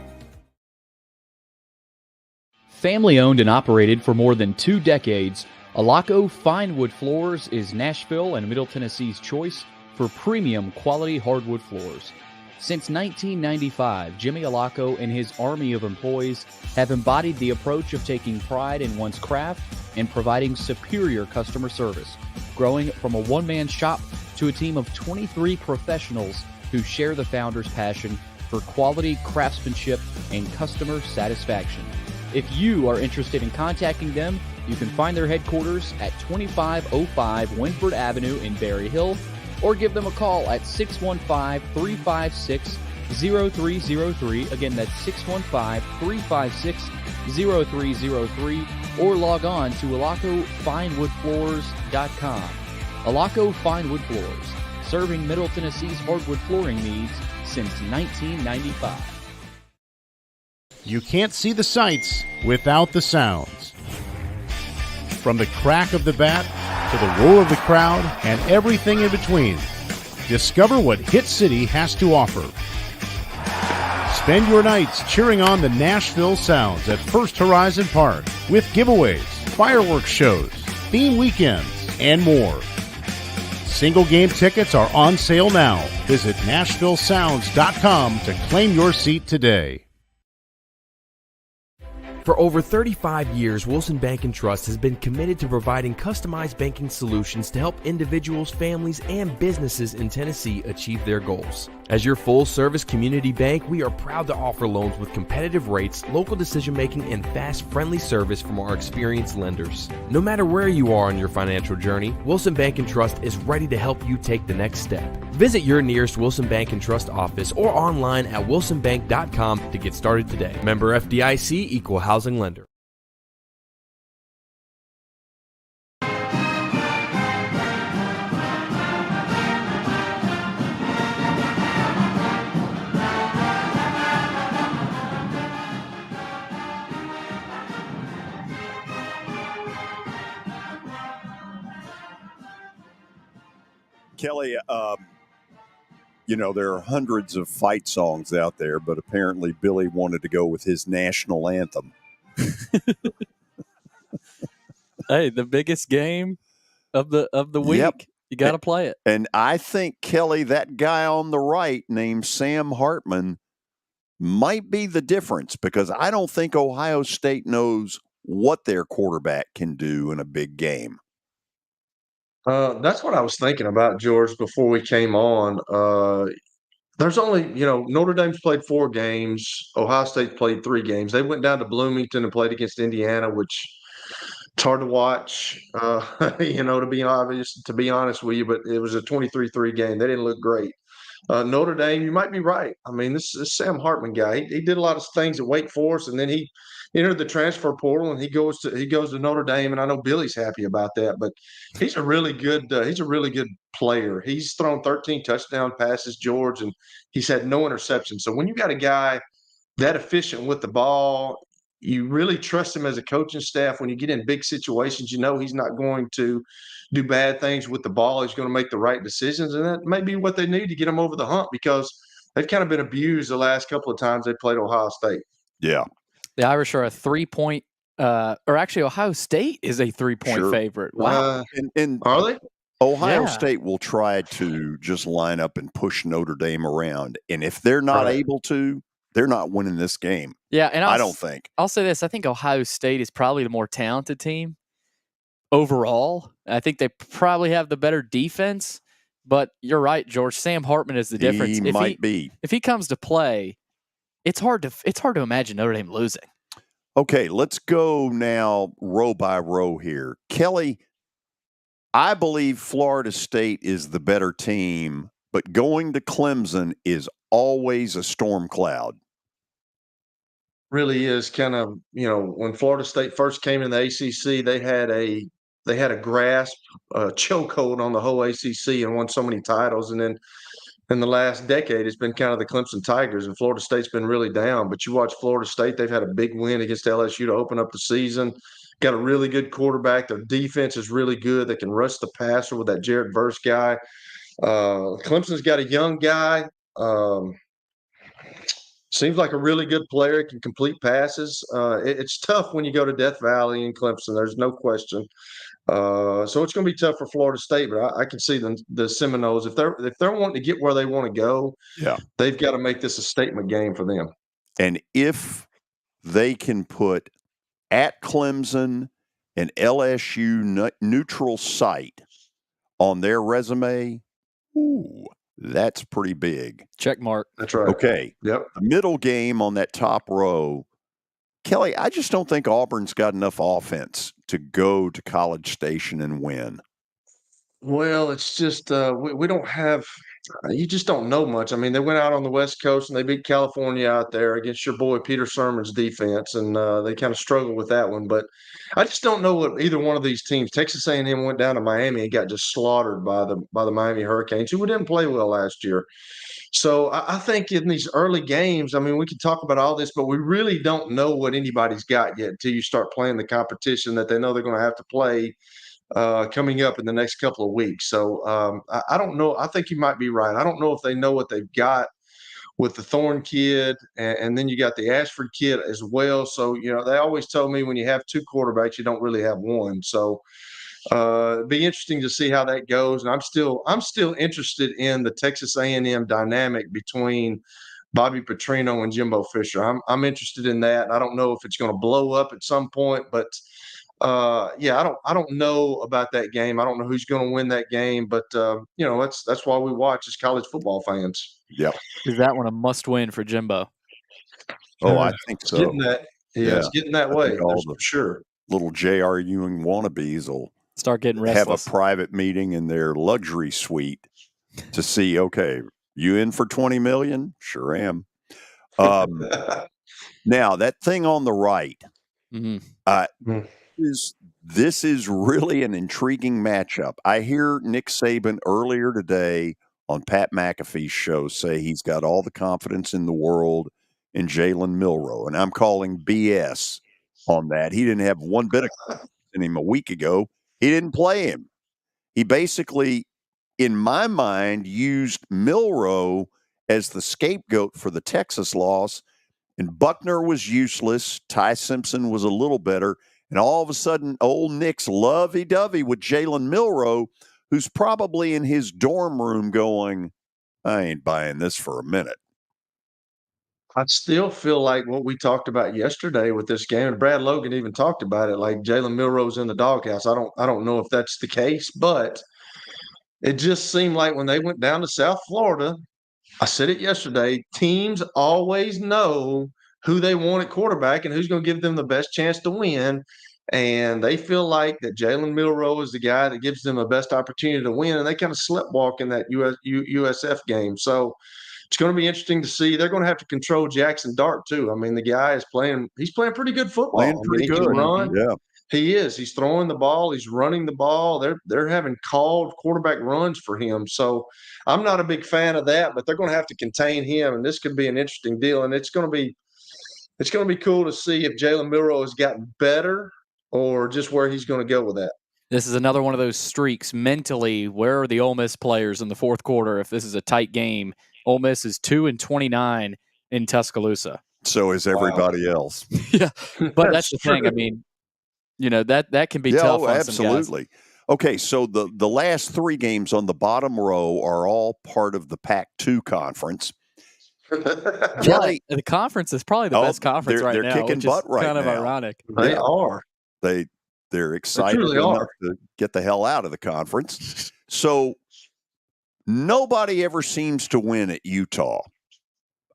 Family owned and operated for more than 2 decades, Alaco Fine Wood Floors is Nashville and Middle Tennessee's choice for premium quality hardwood floors. Since 1995, Jimmy Alaco and his army of employees have embodied the approach of taking pride in one's craft and providing superior customer service, growing from a one-man shop to a team of 23 professionals who share the founder's passion for quality craftsmanship and customer satisfaction. If you are interested in contacting them, you can find their headquarters at 2505 Winford Avenue in Berry Hill, or give them a call at 615-356-0303. Again, that's 615-356-0303, or log on to alacofinewoodfloors.com. Alaco Fine Wood Floors, serving Middle Tennessee's hardwood flooring needs since 1995. You can't see the sights without the sounds. From the crack of the bat to the roar of the crowd and everything in between, discover what Hit City has to offer. Spend your nights cheering on the Nashville Sounds at First Horizon Park with giveaways, fireworks shows, theme weekends, and more. Single game tickets are on sale now. Visit NashvilleSounds.com to claim your seat today. For over 35 years, Wilson Bank & Trust has been committed to providing customized banking solutions to help individuals, families, and businesses in Tennessee achieve their goals. As your full-service community bank, we are proud to offer loans with competitive rates, local decision-making, and fast, friendly service from our experienced lenders. No matter where you are on your financial journey, Wilson Bank & Trust is ready to help you take the next step. Visit your nearest Wilson Bank & Trust office or online at wilsonbank.com to get started today. Member FDIC, Equal Housing Lender. Kelly, there are hundreds of fight songs out there, but apparently Billy wanted to go with his national anthem. Hey, the biggest game of the week. Yep. You got to play it. And I think, Kelly, that guy on the right named Sam Hartman might be the difference, because I don't think Ohio State knows what their quarterback can do in a big game. That's what I was thinking about, George, before we came on. There's only, Notre Dame's played 4 games. Ohio State played 3 games. They went down to Bloomington and played against Indiana, which it's hard to watch, to be honest with you, but it was a 23-3 game. They didn't look great. Notre Dame, you might be right. I mean, this Sam Hartman guy, he did a lot of things at Wake Forest, and then he entered the transfer portal, and he goes to Notre Dame, and I know Billy's happy about that. But he's a really good player. He's thrown 13 touchdown passes, George, and he's had no interceptions. So when you got a guy that efficient with the ball, you really trust him as a coaching staff. When you get in big situations, he's not going to do bad things with the ball. He's going to make the right decisions, and that may be what they need to get him over the hump, because they've kind of been abused the last couple of times they played Ohio State. Yeah. The Irish are a 3-point, or actually Ohio State is a 3-point favorite. Wow. And are they? Ohio State will try to just line up and push Notre Dame around. And if they're not able to, they're not winning this game. Yeah, and I don't think. I'll say this. I think Ohio State is probably the more talented team overall. I think they probably have the better defense. But you're right, George. Sam Hartman is the difference. He might be. If he comes to play, it's hard to imagine Notre Dame losing. Okay, let's go now row by row here. Kelly, I believe Florida State is the better team, but going to Clemson is always a storm cloud. Really is kind of, when Florida State first came in the ACC, they had a grasp, a chokehold on the whole ACC and won so many titles. And then in the last decade, it's been kind of the Clemson Tigers, and Florida State's been really down. But you watch Florida State, they've had a big win against LSU to open up the season. Got a really good quarterback. Their defense is really good. They can rush the passer with that Jared Verse guy. Clemson's got a young guy. Seems like a really good player, can complete passes. It's tough when you go to Death Valley in Clemson. There's no question. So it's going to be tough for Florida State, but I can see the Seminoles, if they're wanting to get where they want to go, they've got to make this a statement game for them. And if they can put at Clemson an LSU neutral site on their resume, that's pretty big. Check mark. That's right. Okay. Yep. The middle game on that top row, Kelly, I just don't think Auburn's got enough offense to go to College Station and win. Well, it's just we don't have – you just don't know much. I mean, they went out on the West Coast and they beat California out there against your boy Peter Sirmon's defense, and they kind of struggled with that one. But I just don't know what either one of these teams – Texas A&M went down to Miami and got just slaughtered by the Miami Hurricanes, who didn't play well last year. So I think in these early games, I mean, we can talk about all this, but we really don't know what anybody's got yet until you start playing the competition that they know they're going to have to play coming up in the next couple of weeks. So I don't know. I think you might be right. I don't know if they know what they've got with the Thorne kid, and then you got the Ashford kid as well. So, they always told me when you have 2 quarterbacks, you don't really have one. So it'd be interesting to see how that goes. And I'm still interested in the Texas A&M dynamic between Bobby Petrino and Jimbo Fisher. I'm interested in that. I don't know if it's going to blow up at some point, but I don't know about that game. I don't know who's going to win that game, but that's why we watch as college football fans. Yep. Is that one a must win for Jimbo? Oh, I think so. It's getting that way. That's for sure. Little J.R. Ewing wannabes will start getting restless. Have a private meeting in their luxury suite to see, okay, you in for $20 million? Sure am. Now, that thing on the right, this is really an intriguing matchup. I hear Nick Saban earlier today on Pat McAfee's show say he's got all the confidence in the world in Jalen Milroe, and I'm calling BS on that. He didn't have one bit of confidence in him a week ago. He didn't play him. He basically, in my mind, used Milroe as the scapegoat for the Texas loss, and Buckner was useless. Ty Simpson was a little better, And all of a sudden, old Nick's lovey-dovey with Jalen Milroe, who's probably in his dorm room going, I ain't buying this for a minute. I still feel like what we talked about yesterday with this game, and Brad Logan even talked about it, like Jalen Milroe's in the doghouse. I don't know if that's the case, but it just seemed like when they went down to South Florida, I said it yesterday, teams always know who they want at quarterback and who's going to give them the best chance to win. And they feel like that Jalen Milroe is the guy that gives them the best opportunity to win. And they kind of sleptwalk in that USF game. So it's going to be interesting to see. They're going to have to control Jackson Dart too. I mean, the guy is he's playing pretty good football. Playing pretty he good. can run. Yeah. He is. He's throwing the ball. He's running the ball. They're having called quarterback runs for him. So I'm not a big fan of that, but they're going to have to contain him, and this could be an interesting deal. And it's going to be cool to see if Jalen Milroe has gotten better or just where he's going to go with that. This is another one of those streaks mentally. Where are the Ole Miss players in the fourth quarter if this is a tight game? Ole Miss is 2-29 in Tuscaloosa. So is everybody else. Yeah, but that's the thing. I mean, that can be tough on absolutely. some guys. Okay, so the last three games on the bottom row are all part of the Pac-2 conference. Kelly, the conference is probably the best conference right now. They're kicking butt right now. Kind of ironic. They are. They're excited enough to get the hell out of the conference. So nobody ever seems to win at Utah.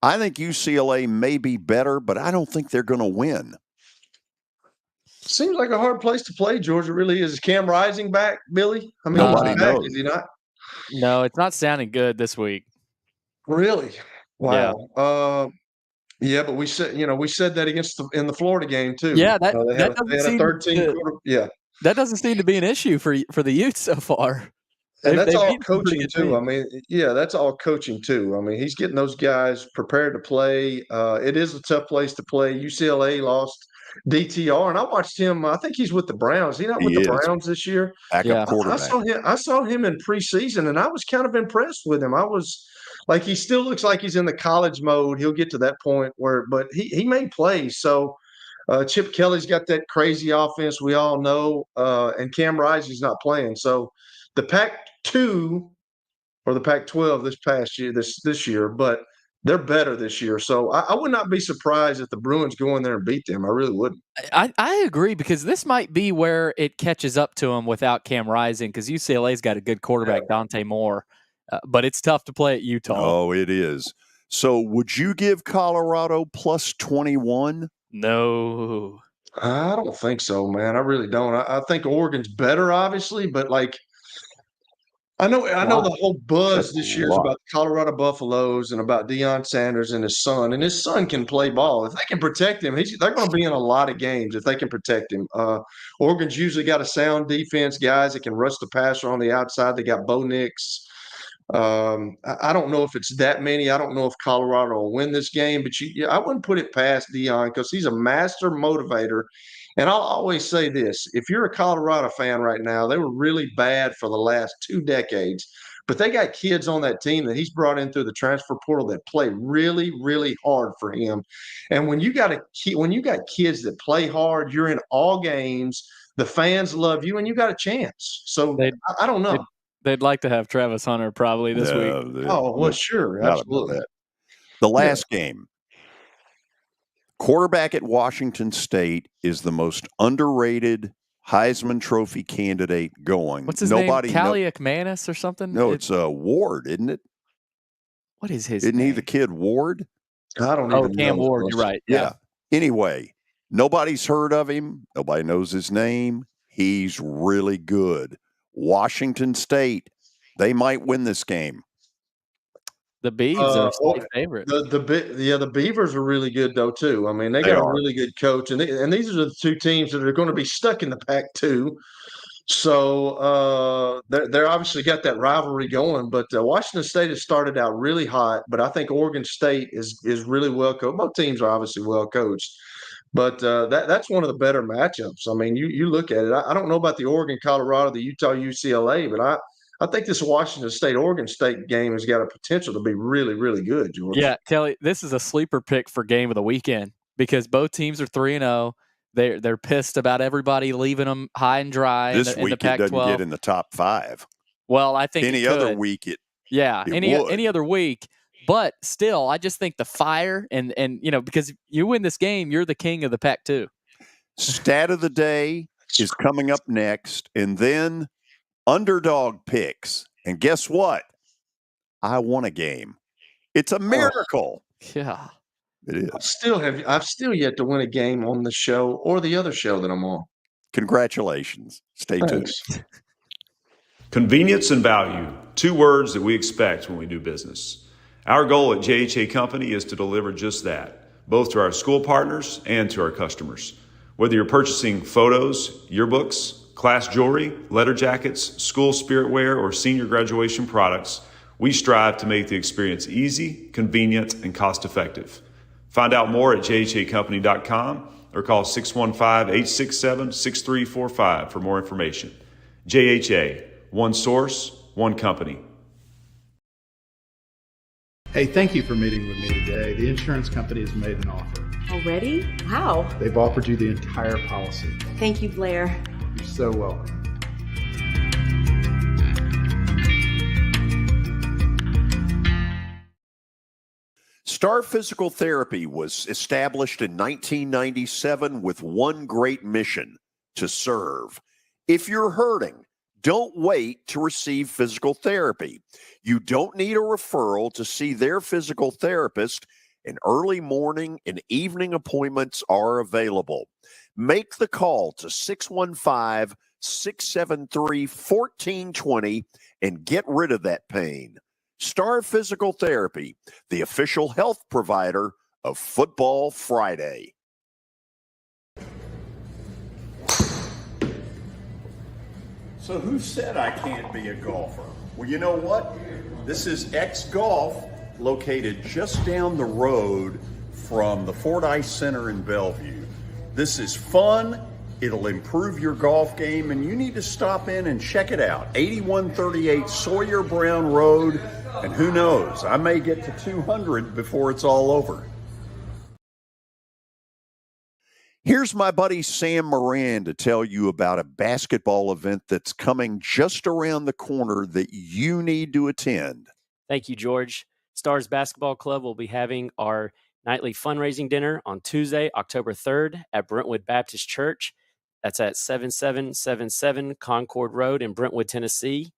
I think UCLA may be better, but I don't think they're going to win. Seems like a hard place to play, Georgia. Really is. Is Cam Rising back, Billy? I mean, nobody knows. Is he not? No, it's not sounding good this week. Really? Wow. Yeah, but we said that in the Florida game too. Yeah, they had a 13 quarter. Yeah, that doesn't seem to be an issue for the Utes so far. And that's all coaching too. I mean, yeah, that's all coaching too. I mean, he's getting those guys prepared to play. It is a tough place to play. UCLA lost DTR, and I watched him. I think he's with the Browns. He's not with the Browns this year. Backup quarterback. I saw him in preseason, and I was kind of impressed with him. I was like, he still looks like he's in the college mode. He'll get to that point but he made plays. So Chip Kelly's got that crazy offense we all know, and Cam Rising's not playing. So the Pac-2 or the Pac-12 this year, but they're better this year. So I would not be surprised if the Bruins go in there and beat them. I really wouldn't. I agree, because this might be where it catches up to them without Cam Rising, because UCLA's got a good quarterback, Dante Moore, but it's tough to play at Utah. Oh, it is. So would you give Colorado plus 21? No. I don't think so, man. I really don't. I think Oregon's better, obviously, but like, I know the whole buzz this year is about the Colorado Buffaloes and about Deion Sanders and his son. And his son can play ball. If they can protect him, they're going to be in a lot of games if they can protect him. Oregon's usually got a sound defense, guys that can rush the passer on the outside. They got Bo Nix. I don't know if it's that many. I don't know if Colorado will win this game, but I wouldn't put it past Deion, because he's a master motivator. And I'll always say this: if you're a Colorado fan right now, they were really bad for the last 2 decades, but they got kids on that team that he's brought in through the transfer portal that play really, really hard for him. And when you got kids that play hard, you're in all games. The fans love you, and you got a chance. So I don't know. They'd like to have Travis Hunter probably this week. Oh, well, sure. Absolutely. The last game. Quarterback at Washington State is the most underrated Heisman Trophy candidate going. What's his name? Kaliak Manis or something? No, it's Ward, isn't it? What is his Isn't name? he the kid Ward? I don't even know. Cam Ward, you're right. Yeah. Anyway, nobody's heard of him. Nobody knows his name. He's really good. Washington State, they might win this game. The Beavs are state favorite. The Beavers are really good though too. I mean, they got a really good coach, and these are the two teams that are going to be stuck in the Pac-2. So they're obviously got that rivalry going. But Washington State has started out really hot, but I think Oregon State is really well coached. Both teams are obviously well coached, but that's one of the better matchups. I mean, you look at it. I don't know about the Oregon, Colorado, the Utah, UCLA, but I think this Washington State-Oregon State game has got a potential to be really, really good, George. Yeah, Kelly, this is a sleeper pick for game of the weekend, because both teams are 3-0. they're pissed about everybody leaving them high and dry. This in week the Pac-12. It doesn't get in the top 5. Well, I think any other week it would. Any other week. But still, I just think the fire and because you win this game, you're the king of the Pac-2. Stat of the day is coming up next, and then underdog picks. And guess what? I won a game. It's a miracle. Yeah, it is. I've still yet to win a game on the show or the other show that I'm on. Congratulations. Stay tuned. Convenience and value, 2 words that we expect when we do business. Our goal at JHA Company is to deliver just that, both to our school partners and to our customers. Whether you're purchasing photos, yearbooks, class jewelry, letter jackets, school spirit wear, or senior graduation products, we strive to make the experience easy, convenient, and cost-effective. Find out more at jhacompany.com or call 615-867-6345 for more information. JHA, one source, one company. Hey, thank you for meeting with me today. The insurance company has made an offer. Already? Wow. They've offered you the entire policy. Thank you, Blair. You're so welcome. Star Physical Therapy was established in 1997 with one great mission: to serve. If you're hurting, don't wait to receive physical therapy. You don't need a referral to see their physical therapist, and early morning and evening appointments are available. Make the call to 615-673-1420 and get rid of that pain. Star Physical Therapy, the official health provider of Football Friday. So who said I can't be a golfer? Well, you know what? This is X Golf, located just down the road from the Fordyce Center in Bellevue. This is fun. It'll improve your golf game, and you need to stop in and check it out. 8138 Sawyer Brown Road, and who knows, I may get to 200 before it's all over. Here's my buddy Sam Moran to tell you about a basketball event that's coming just around the corner that you need to attend. Thank you, George. Stars Basketball Club will be having our nightly fundraising dinner on Tuesday, October 3rd at Brentwood Baptist Church. That's at 7777 Concord Road in Brentwood, Tennessee.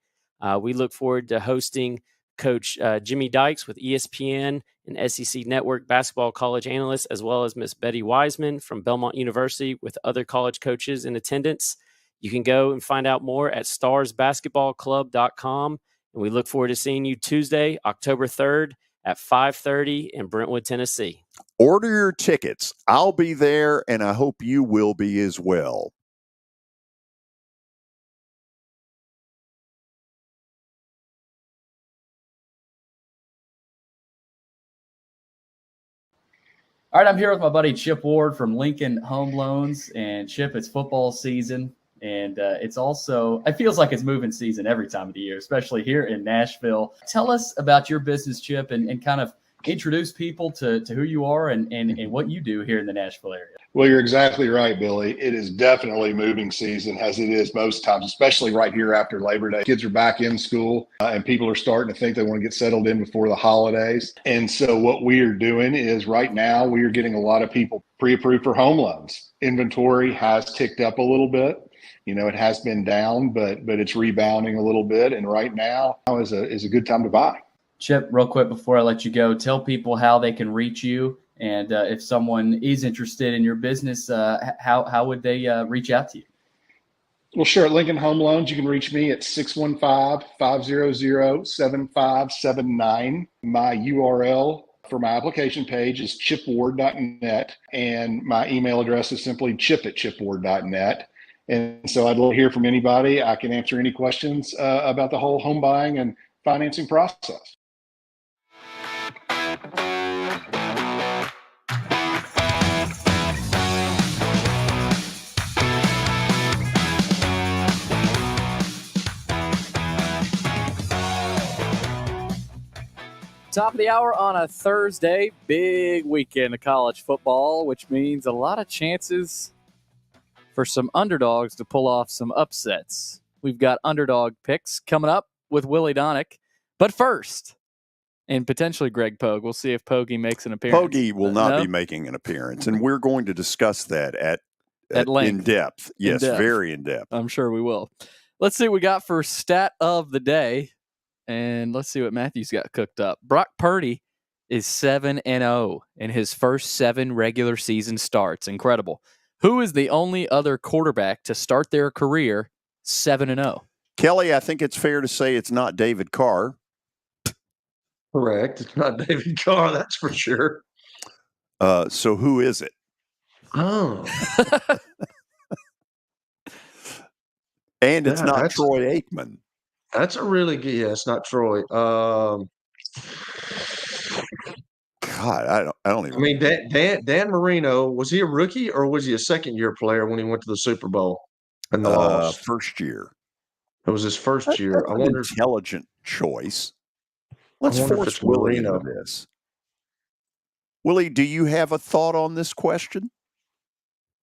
We look forward to hosting Coach Jimmy Dykes with ESPN and SEC Network basketball college analysts, as well as Miss Betty Wiseman from Belmont University with other college coaches in attendance. You can go and find out more at starsbasketballclub.com. And we look forward to seeing you Tuesday, October 3rd at 5:30 in Brentwood, Tennessee. Order your tickets. I'll be there, and I hope you will be as well. All right, I'm here with my buddy Chip Ward from Lincoln Home Loans. And Chip, it's football season, and it's also, it feels like it's moving season every time of the year, especially here in Nashville. Tell us about your business, Chip, and kind of introduce people to who you are and what you do here in the Nashville area. Well, you're exactly right, Billy. It is definitely moving season, as it is most times, especially right here after Labor Day. Kids are back in school, and people are starting to think they want to get settled in before the holidays. And so what we are doing is right now we are getting a lot of people pre-approved for home loans. Inventory has ticked up a little bit. You know, it has been down, but it's rebounding a little bit. And right now is a good time to buy. Chip, real quick before I let you go, tell people how they can reach you. And if someone is interested in your business, how would they reach out to you? Well, sure. At Lincoln Home Loans, you can reach me at 615-500-7579. My URL for my application page is chipward.net, and my email address is simply chip@chipward.net. And so I'd love to hear from anybody. I can answer any questions about the whole home buying and financing process. Top of the hour on a Thursday, big weekend of college football, which means a lot of chances for some underdogs to pull off some upsets. We've got underdog picks coming up with Willie Donick. But first, and potentially Greg Pogue. We'll see if Pogey makes an appearance. Pogey will not be making an appearance, and we're going to discuss that at length. In depth. Yes, very in depth. I'm sure we will. Let's see what we got for stat of the day, and let's see what Matthew's got cooked up. Brock Purdy is 7-0 in his first 7 regular season starts. Incredible. Who is the only other quarterback to start their career 7-0? Kelly, I think it's fair to say it's not David Carr. Correct. It's not David Carr, that's for sure. So who is it? Oh. And it's not Troy Aikman. That's a really good. Yeah, it's not Troy. God, I don't even. I mean, Dan Marino, was he a rookie or was he a second-year player when he went to the Super Bowl and lost? First year. It was his first year. I wonder. Intelligent choice. Let's force Willie into this. Willie, do you have a thought on this question?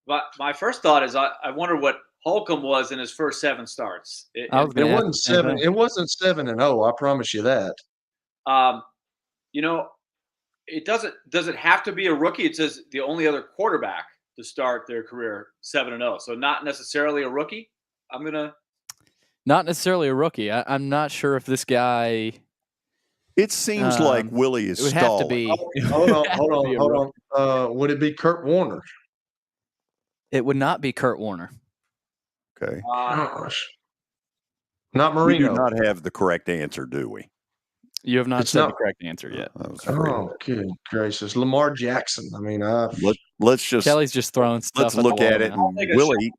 My first thought is I wonder what Holcomb was in his first 7 starts. It wasn't 7. It wasn't 7-0. I promise you that. It doesn't. Does it have to be a rookie? It says the only other quarterback to start their career 7-0. So not necessarily a rookie. Not necessarily a rookie. I'm not sure if this guy. It seems like Willie is it would stalling. have to be. Hold on. Would it be Kurt Warner? It would not be Kurt Warner. Okay. Gosh. Not Marino. We do not have the correct answer, do we? You have not said the correct answer yet. Oh, good gracious. Lamar Jackson. I mean, let's just. Kelly's just throwing stuff. Let's look at it. Now. And Willie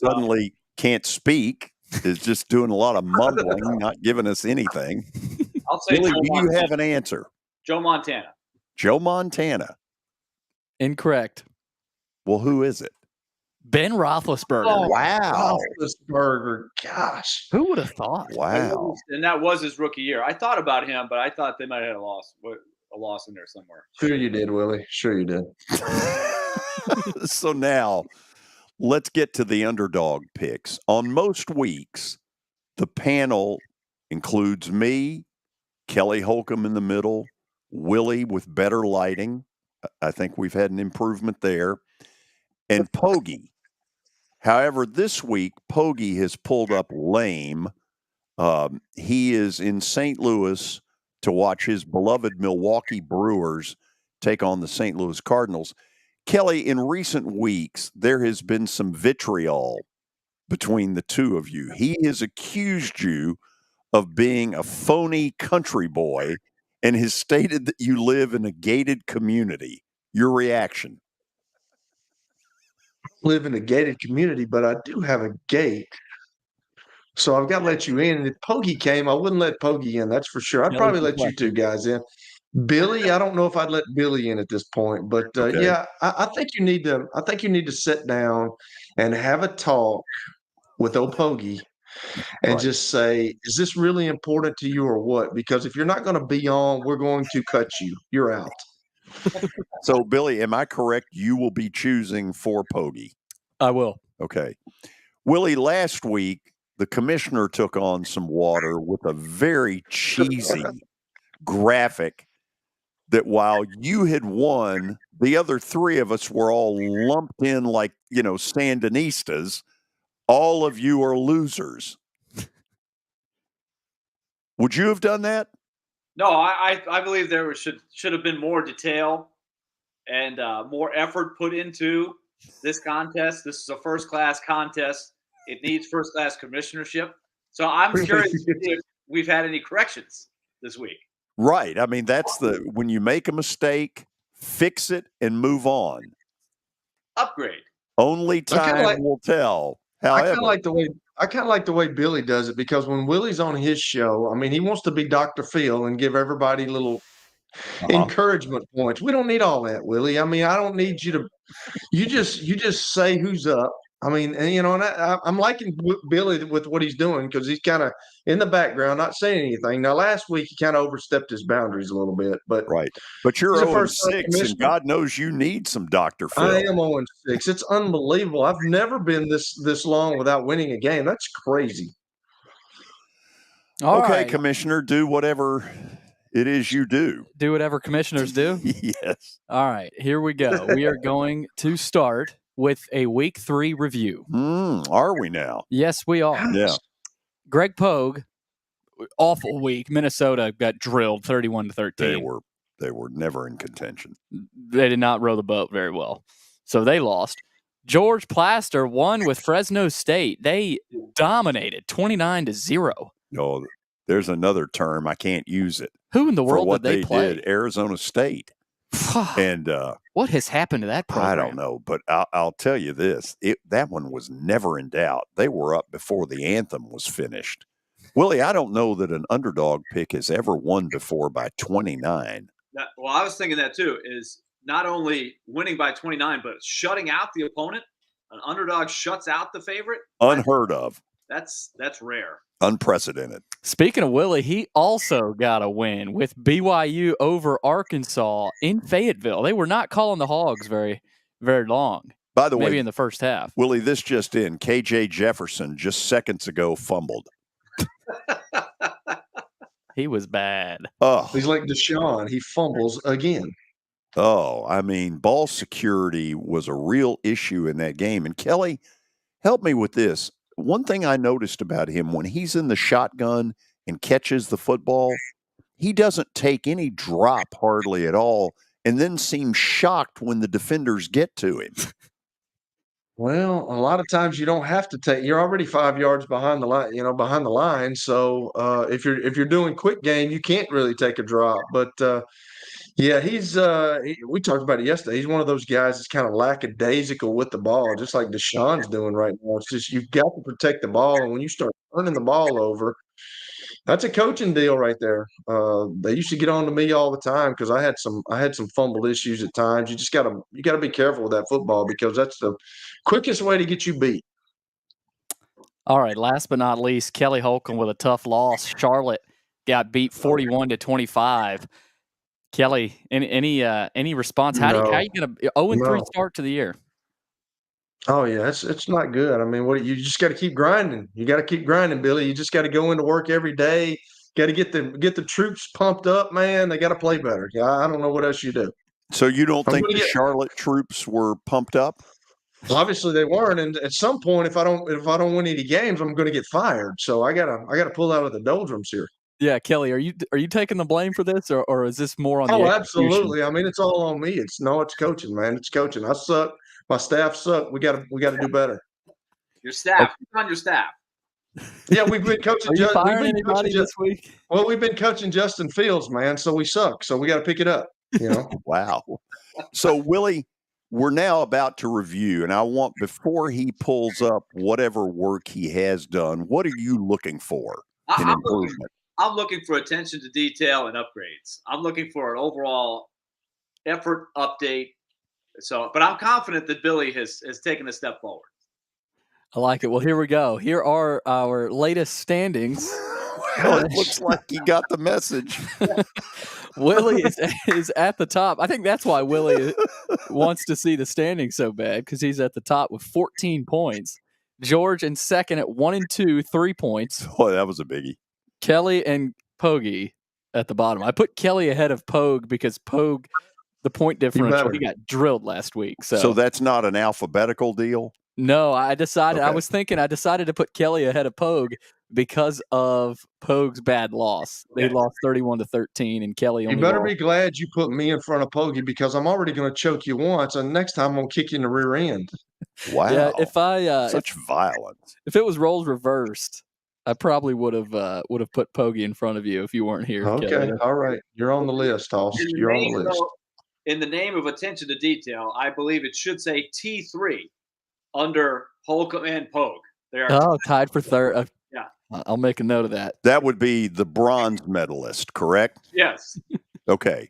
suddenly can't speak. Is just doing a lot of mumbling, not giving us anything. I'll say Willie, Joe do you Montana. have an answer? Joe Montana. Joe Montana. Incorrect. Well, who is it? Ben Roethlisberger. Oh, wow. Roethlisberger. Gosh. Who would have thought? Wow. And that was his rookie year. I thought about him, but I thought they might have had a loss in there somewhere. Sure you did, Willie. Sure you did. So now let's get to the underdog picks. On most weeks, the panel includes me, Kelly Holcomb in the middle, Willie with better lighting. I think we've had an improvement there. And Pogey. However, this week, Pogey has pulled up lame. He is in St. Louis to watch his beloved Milwaukee Brewers take on the St. Louis Cardinals. Kelly, in recent weeks, there has been some vitriol between the two of you. He has accused you of being a phony country boy and has stated that you live in a gated community. Your reaction? Live in a gated community, but I do have a gate. So I've got to let you in. And if Pogey came, I wouldn't let Pogey in. That's for sure. I'd probably let you two guys in. Billy, I don't know if I'd let Billy in at this point, but yeah, I think you need to. I think you need to sit down and have a talk with old Pogey and just say, "Is this really important to you or what?" Because if you're not going to be on, we're going to cut you. You're out. So, Billy, am I correct? You will be choosing for Pogey. I will. Okay. Willie, last week, the commissioner took on some water with a very cheesy graphic that while you had won, the other 3 of us were all lumped in like, Sandinistas. All of you are losers. Would you have done that? No, I believe there should have been more detail and more effort put into this contest. This is a first-class contest. It needs first-class commissionership. So I'm curious if we've had any corrections this week. Right. I mean, that's when you make a mistake, fix it and move on. Upgrade. Only time will tell. However, I kind of like the way Billy does it, because when Willie's on his show, I mean, he wants to be Dr. Phil and give everybody little encouragement points. We don't need all that, Willie. I mean, I don't need you to. You just say who's up. I mean, and and I'm liking Billy with what he's doing because he's kind of in the background, not saying anything. Now, last week he kind of overstepped his boundaries a little bit, but right. But you're he's a 0-6, first-time and commissioner. God knows you need some Dr. Phil. I am 0-6. It's unbelievable. I've never been this long without winning a game. That's crazy. All okay, right. Commissioner, do whatever it is you do. Do whatever commissioners do? Yes. All right, here we go. We are going to start with a Week 3 review. Are we now? Yes, we are. Yeah. Greg Pogue, awful week. Minnesota got drilled 31-13. They were never in contention. They did not row the boat very well, so they lost. George Plaster won with Fresno State. They dominated 29-0. No, there's another term. I can't use it. Who in the world for what did they play? did, Arizona State. And what has happened to that program? I don't know, but I'll tell you this. That one was never in doubt. They were up before the anthem was finished. Willie, I don't know that an underdog pick has ever won before by 29. Well, I was thinking that too, is not only winning by 29, but shutting out the opponent. An underdog shuts out the favorite. Unheard of. That's rare. Unprecedented. Speaking of Willie, he also got a win with BYU over Arkansas in Fayetteville. They were not calling the Hogs very, very long. By the way, maybe in the first half. Willie, this just in. KJ Jefferson just seconds ago fumbled. He was bad. Oh, he's like Deshaun. He fumbles again. Oh, I mean, ball security was a real issue in that game. And Kelly, help me with this. One thing I noticed about him when he's in the shotgun and catches the football, he doesn't take any drop hardly at all and then seems shocked when the defenders get to him. Well, a lot of times you don't have to take. You're already 5 yards behind the line. Behind the line. So if you're doing quick game, you can't really take a drop. But yeah, we talked about it yesterday. He's one of those guys that's kind of lackadaisical with the ball, just like Deshaun's doing right now. It's just you've got to protect the ball, and when you start turning the ball over, that's a coaching deal right there. They used to get on to me all the time because I had some fumble issues at times. You gotta be careful with that football because that's the quickest way to get you beat. All right, last but not least, Kelly Holcomb with a tough loss. Charlotte got beat 41-25. Kelly, any response? How are you going to 0-3 start to the year? Oh yeah, it's not good. I mean, you just got to keep grinding. You got to keep grinding, Billy. You just got to go into work every day. Got to get the troops pumped up, man. They got to play better. Yeah, I don't know what else you do. So you don't think the Charlotte troops were pumped up? Obviously they weren't, and at some point, if I don't win any games, I'm going to get fired. So I gotta pull out of the doldrums here. Yeah, Kelly, are you taking the blame for this, or is this more on the execution? Absolutely. I mean, it's all on me. It's coaching, man. It's coaching. I suck. My staff suck. We got to do better. Your staff. Who's on your staff? Yeah, we've been coaching. Are you firing anybody this week? Well, we've been coaching Justin Fields, man. So we suck. So we got to pick it up. Wow. So Willie, we're now about to review, and I want, before he pulls up whatever work he has done, what are you looking for in improvement? I'm looking for attention to detail and upgrades. I'm looking for an overall effort update. So, but I'm confident that Billy has taken a step forward. I like it. Well, here we go. Here are our latest standings. Well, it looks like you got the message. Willie is at the top. I think that's why Willie wants to see the standings so bad, because he's at the top with 14 points. George in second at 1-2, 3 points. Boy, that was a biggie. Kelly and Pogie at the bottom. I put Kelly ahead of Pogue because Pogue, the point differential, he got drilled last week. So that's not an alphabetical deal? No, I decided. Okay. I decided to put Kelly ahead of Pogue because of Pogue's bad loss. They lost 31-13, and Kelly only. You better be glad you put me in front of Pogie because I'm already going to choke you once, and next time I'm going to kick you in the rear end. Wow! Yeah, if such violence. If it was roles reversed, I probably would have put Pogie in front of you if you weren't here. Okay, Kelly. All right, you're on the list, Toss. You're on the list. In the name of attention to detail, I believe it should say T3 under Holcomb and Pogue. They are tied for third. Yeah, I'll make a note of that. That would be the bronze medalist, correct? Yes. Okay.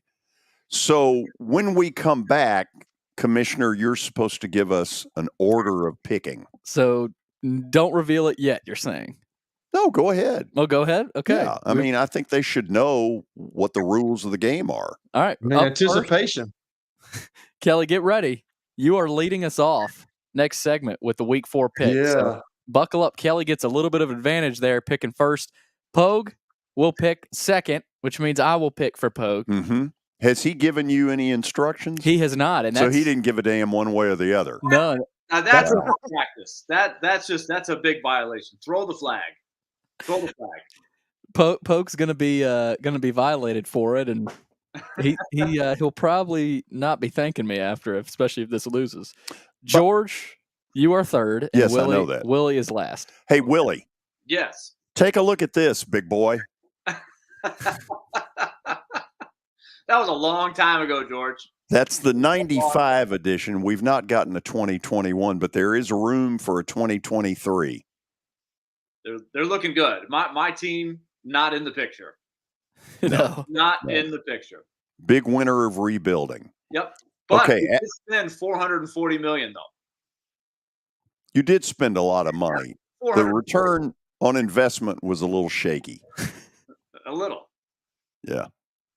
So when we come back, Commissioner, you're supposed to give us an order of picking. So don't reveal it yet, you're saying? No, go ahead. Oh, go ahead? Okay. Yeah, I mean, I think they should know what the rules of the game are. All right. I mean, anticipation. Kelly, get ready. You are leading us off next segment with the Week 4 pick. Yeah. So buckle up. Kelly gets a little bit of advantage there picking first. Pogue will pick second, which means I will pick for Pogue. Mm-hmm. Has he given you any instructions? He has not. And so he didn't give a damn one way or the other. None. Now that's a practice. That's a big violation. Throw the flag. Throw the flag. Pogue's gonna be violated for it, and he'll probably not be thanking me after, especially if this loses. George, you are third. And Yes, Willie, I know that. Willie is last. Hey, Willie, Yes. take a look at this, big boy. That was a long time ago, George. That's the 95 edition. We've not gotten a 2021, but there is room for a 2023. They're looking good. My team not in the picture. No, not in the picture. Big winner of rebuilding. Yep. But Okay, we did spend $440 million though. You did spend a lot of money. The return on investment was a little shaky. A little. Yeah,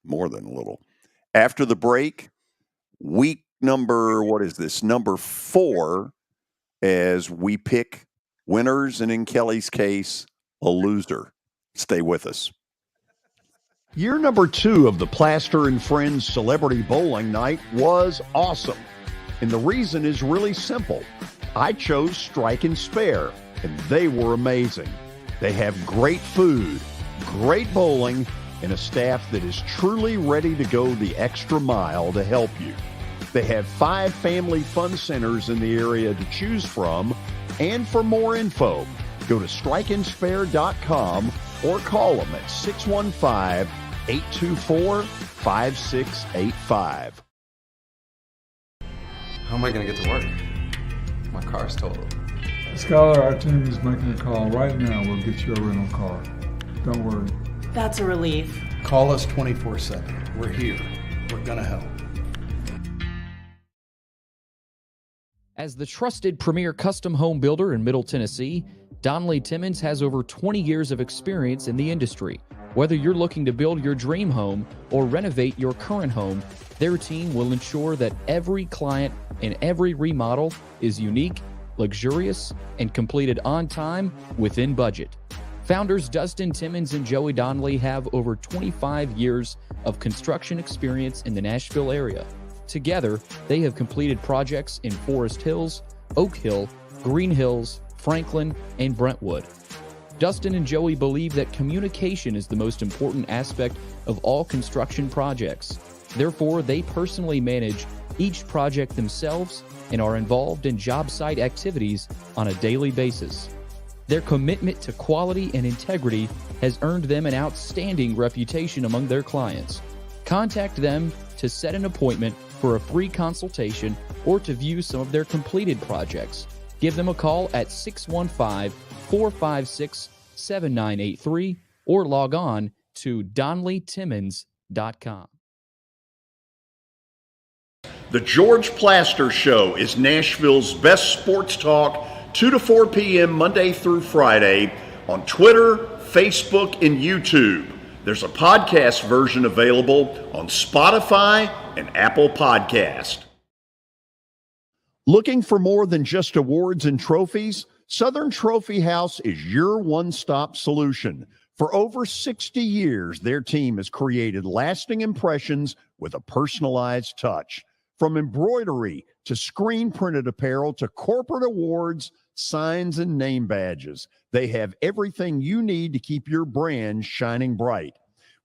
more than a little. After the break, week number 4, as we pick winners, and in Kelly's case, a loser. Stay with us. Year number 2 of the Plaster and Friends Celebrity Bowling Night was awesome. And the reason is really simple. I chose Strike and Spare, and they were amazing. They have great food, great bowling, and a staff that is truly ready to go the extra mile to help you. They have 5 family fun centers in the area to choose from, and for more info, go to strikeandspare.com or call them at 615-824-5685. How am I going to get to work? My car's totaled. Scholar, our team is making a call right now. We'll get you a rental car. Don't worry. That's a relief. Call us 24/7. We're here. We're going to help. As the trusted premier custom home builder in Middle Tennessee, Donnelly Timmons has over 20 years of experience in the industry. Whether you're looking to build your dream home or renovate your current home, their team will ensure that every client and every remodel is unique, luxurious, and completed on time within budget. Founders Dustin Timmons and Joey Donnelly have over 25 years of construction experience in the Nashville area. Together, they have completed projects in Forest Hills, Oak Hill, Green Hills, Franklin, and Brentwood. Dustin and Joey believe that communication is the most important aspect of all construction projects. Therefore, they personally manage each project themselves and are involved in job site activities on a daily basis. Their commitment to quality and integrity has earned them an outstanding reputation among their clients. Contact them to set an appointment for a free consultation or to view some of their completed projects. Give them a call at 615-456-7983 or log on to DonnellyTimmons.com. The George Plaster Show is Nashville's best sports talk, 2 to 4 p.m. Monday through Friday on Twitter, Facebook, and YouTube. There's a podcast version available on Spotify and Apple Podcast. Looking for more than just awards and trophies? Southern Trophy House is your one-stop solution. For over 60 years, their team has created lasting impressions with a personalized touch. From embroidery to screen-printed apparel to corporate awards, signs, and name badges, they have everything you need to keep your brand shining bright.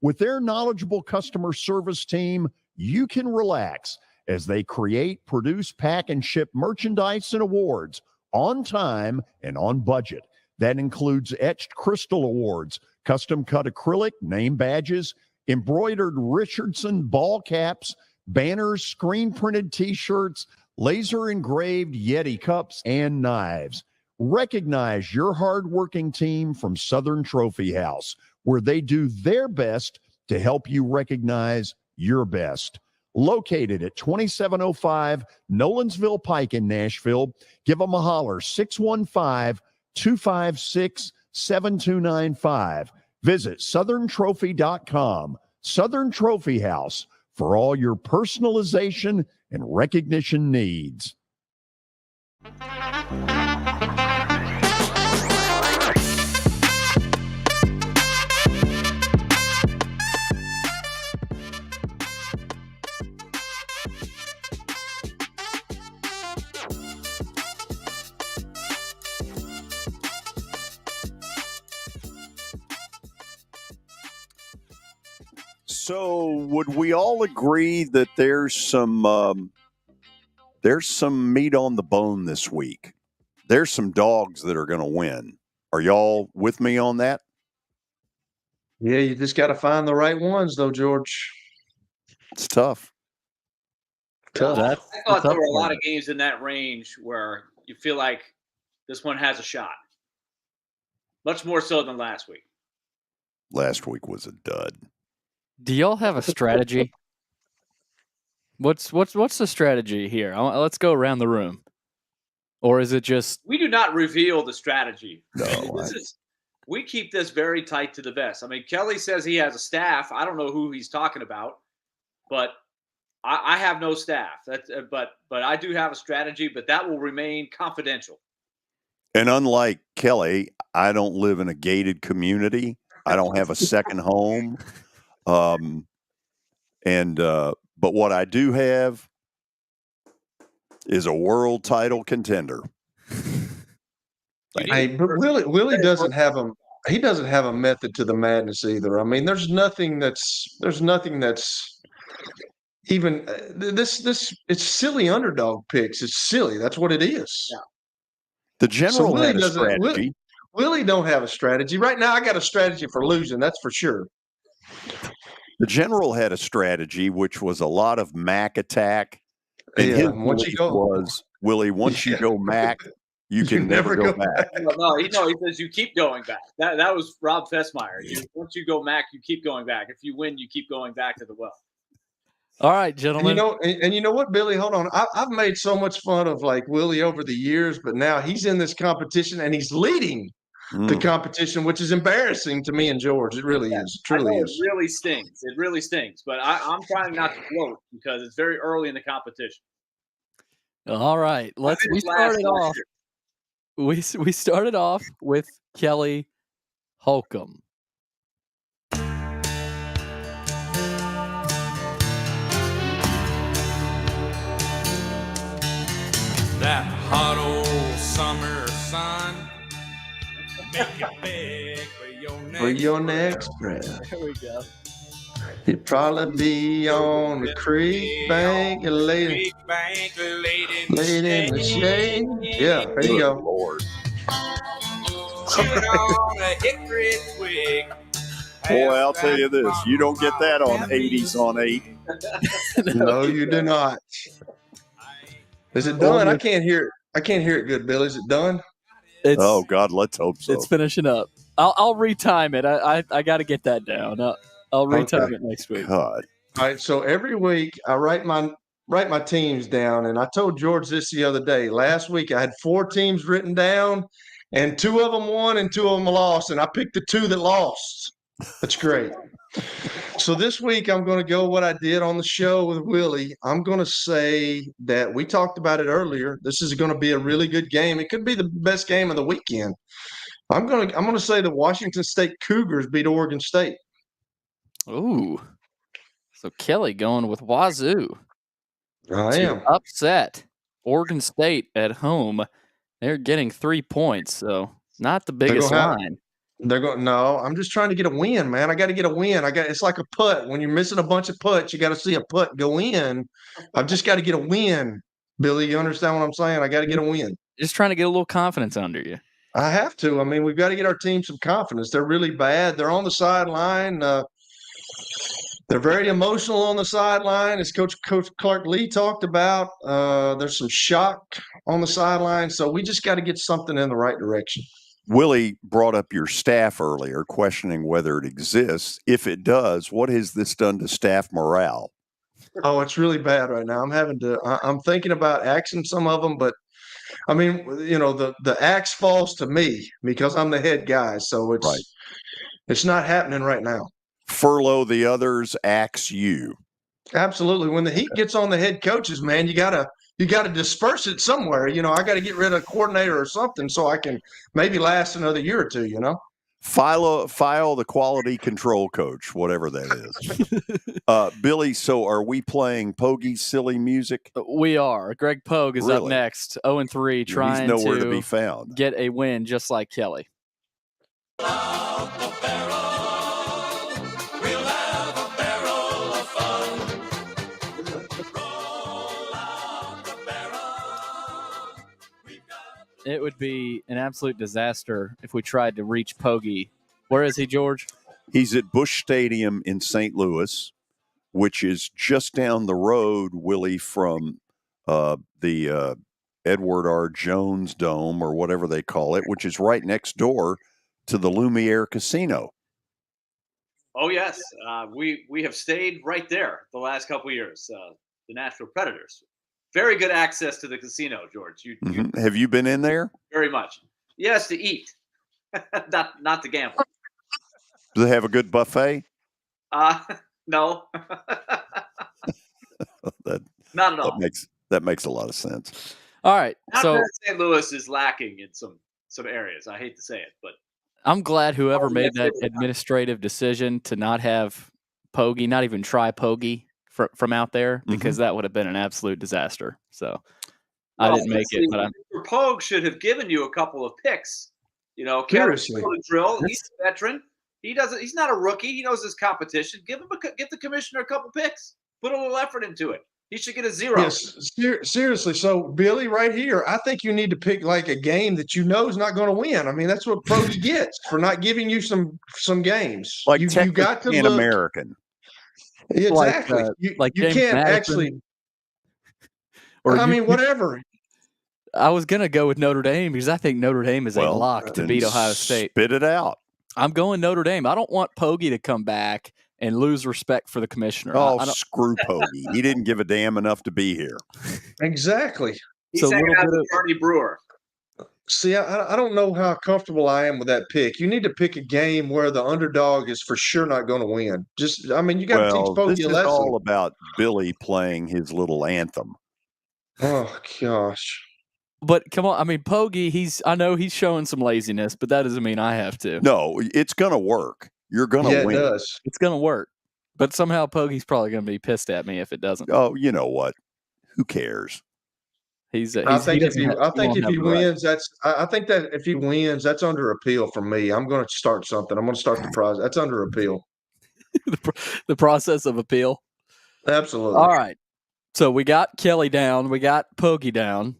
With their knowledgeable customer service team, you can relax as they create, produce, pack, and ship merchandise and awards on time and on budget. That includes etched crystal awards, custom-cut acrylic, name badges, embroidered Richardson ball caps, banners, screen-printed T-shirts, laser-engraved Yeti cups, and knives. Recognize your hard-working team from Southern Trophy House, where they do their best to help you recognize your best. located at 2705 Nolensville Pike in Nashville. Give them a holler, 615-256-7295. Visit southerntrophy.com. Southern Trophy House for all your personalization and recognition needs. So, would we all agree that there's some meat on the bone this week? There's some dogs that are going to win. Are y'all with me on that? Yeah, you just got to find the right ones, though, George. It's tough. I thought there were a lot of games in that range where you feel like this one has a shot. Much more so than last week. Last week was a dud. Do y'all have a strategy? What's the strategy here? Let's go around the room. Or is it just we do not reveal the strategy? No, we keep this very tight to the vest. I mean, Kelly says he has a staff. I don't know who he's talking about, but I have no staff. But I do have a strategy, but that will remain confidential. And unlike Kelly, I don't live in a gated community. I don't have a second home. But what I do have is a world title contender. Hey, but Willie doesn't have a method to the madness either. I mean, there's nothing that's even this. It's silly underdog picks. It's silly. That's what it is. Yeah. The general had a strategy. Willie don't have a strategy right now. I got a strategy for losing. That's for sure. The general had a strategy, which was a lot of Mac attack. And his belief was, Willie, once you go Mac, you can never go back. No, he says you keep going back. That was Rob Fessmeyer. Once you go Mac, you keep going back. If you win, you keep going back to the well. All right, gentlemen. And you know what, Billy? Hold on. I've made so much fun of like Willie over the years, but now he's in this competition and he's leading the competition, which is embarrassing to me and George. It really is. It truly is. It really stings. It really stings. But I'm trying not to gloat because it's very early in the competition. All right. We started off with Kelly Holcomb. That hot old summer sun, make it big for your next breath. There we go. You'd probably be on the creek bank and laid in the shade. Yeah, there you go. Lord. Chewing on a hickory twig. Boy, I'll tell you this. You don't get that on 80s on 8. No, you do not. Is it done? I can't hear it. I can't hear it good, Bill. Is it done? Oh, God, let's hope so. It's finishing up. I'll retime it. I got to get that down. I'll retime it next week. God. All right. So every week I write my teams down, and I told George this the other day. Last week I had 4 teams written down, and 2 of them won and 2 of them lost, and I picked the 2 that lost. That's great. So this week I'm going to go what I did on the show with Willie. I'm going to say that we talked about it earlier. This is going to be a really good game. It could be the best game of the weekend. I'm going to say the Washington State Cougars beat Oregon State. Ooh. So Kelly going with Wazoo. I am. Upset Oregon State at home. They're getting 3 points, so not the biggest line. They're going. No, I'm just trying to get a win, man. I got to get a win. It's like a putt. When you're missing a bunch of putts, you got to see a putt go in. I've just got to get a win, Billy. You understand what I'm saying? I got to get a win. Just trying to get a little confidence under you. I have to. I mean, we've got to get our team some confidence. They're really bad. They're on the sideline. They're very emotional on the sideline, as Coach Clark Lee talked about. There's some shock on the sideline, so we just got to get something in the right direction. Willie brought up your staff earlier, questioning whether it exists. If it does, what has this done to staff morale? Oh, it's really bad right now. I'm thinking about axing some of them, but I mean, the axe falls to me because I'm the head guy. So it's not happening right now. Furlough the others, axe you. Absolutely. When the heat gets on the head coaches, man, you gotta disperse it somewhere. I got to get rid of a coordinator or something so I can maybe last another year or two. File the quality control coach, whatever that is. Billy, so are we playing Pogie's silly music? We are. Greg Pogue is up Really? next, 0-3, trying He's nowhere to be found. Get a win just like Kelly. It would be an absolute disaster if we tried to reach Pogie. Where is he, George? He's at Busch Stadium in St. Louis, which is just down the road, Willie, from the Edward R. Jones Dome or whatever they call it, which is right next door to the Lumiere Casino. Oh, yes. We have stayed right there the last couple of years, the Nashville Predators. Very good access to the casino, George. Have you been in there? Very much. Yes, to eat, not to gamble. Do they have a good buffet? No. Not at all. That makes a lot of sense. All right. So St. Louis is lacking in some areas. I hate to say it, but I'm glad whoever made that administrative decision to not have Pogie, not even try Pogie from out there, because that would have been an absolute disaster. So I didn't make it, but Pogue should have given you a couple of picks. Seriously. Drill. He's a veteran. He's not a rookie. He knows his competition. Give the commissioner a couple picks. Put a little effort into it. He should get a 0. Yes, seriously. So, Billy, right here, I think you need to pick like a game that you know is not going to win. I mean, that's what Pogie gets for not giving you some games. Like you got to look American. Exactly. You can't Madison, actually. Or whatever. I was gonna go with Notre Dame because I think Notre Dame is a lock to beat Ohio State. Spit it out. I'm going Notre Dame. I don't want Pogie to come back and lose respect for the commissioner. Oh, screw Pogie. He didn't give a damn enough to be here. Exactly. He's hanging out with Bernie Brewer. See, I don't know how comfortable I am with that pick. You need to pick a game where the underdog is for sure not going to win. You got to teach Pogie this a is lesson. all about Billy playing his little anthem. Oh, gosh. But come on, Pogie, I know he's showing some laziness, but that doesn't mean I have to. No, it's going to work. You're going to win. It does. It's going to work. But somehow Pogie's probably going to be pissed at me if it doesn't. Oh, you know what? Who cares? I think if he wins, that's under appeal for me. I'm going to start something. I'm going to start the process. That's under appeal. The process of appeal. Absolutely. All right. So we got Kelly down. We got Pogie down.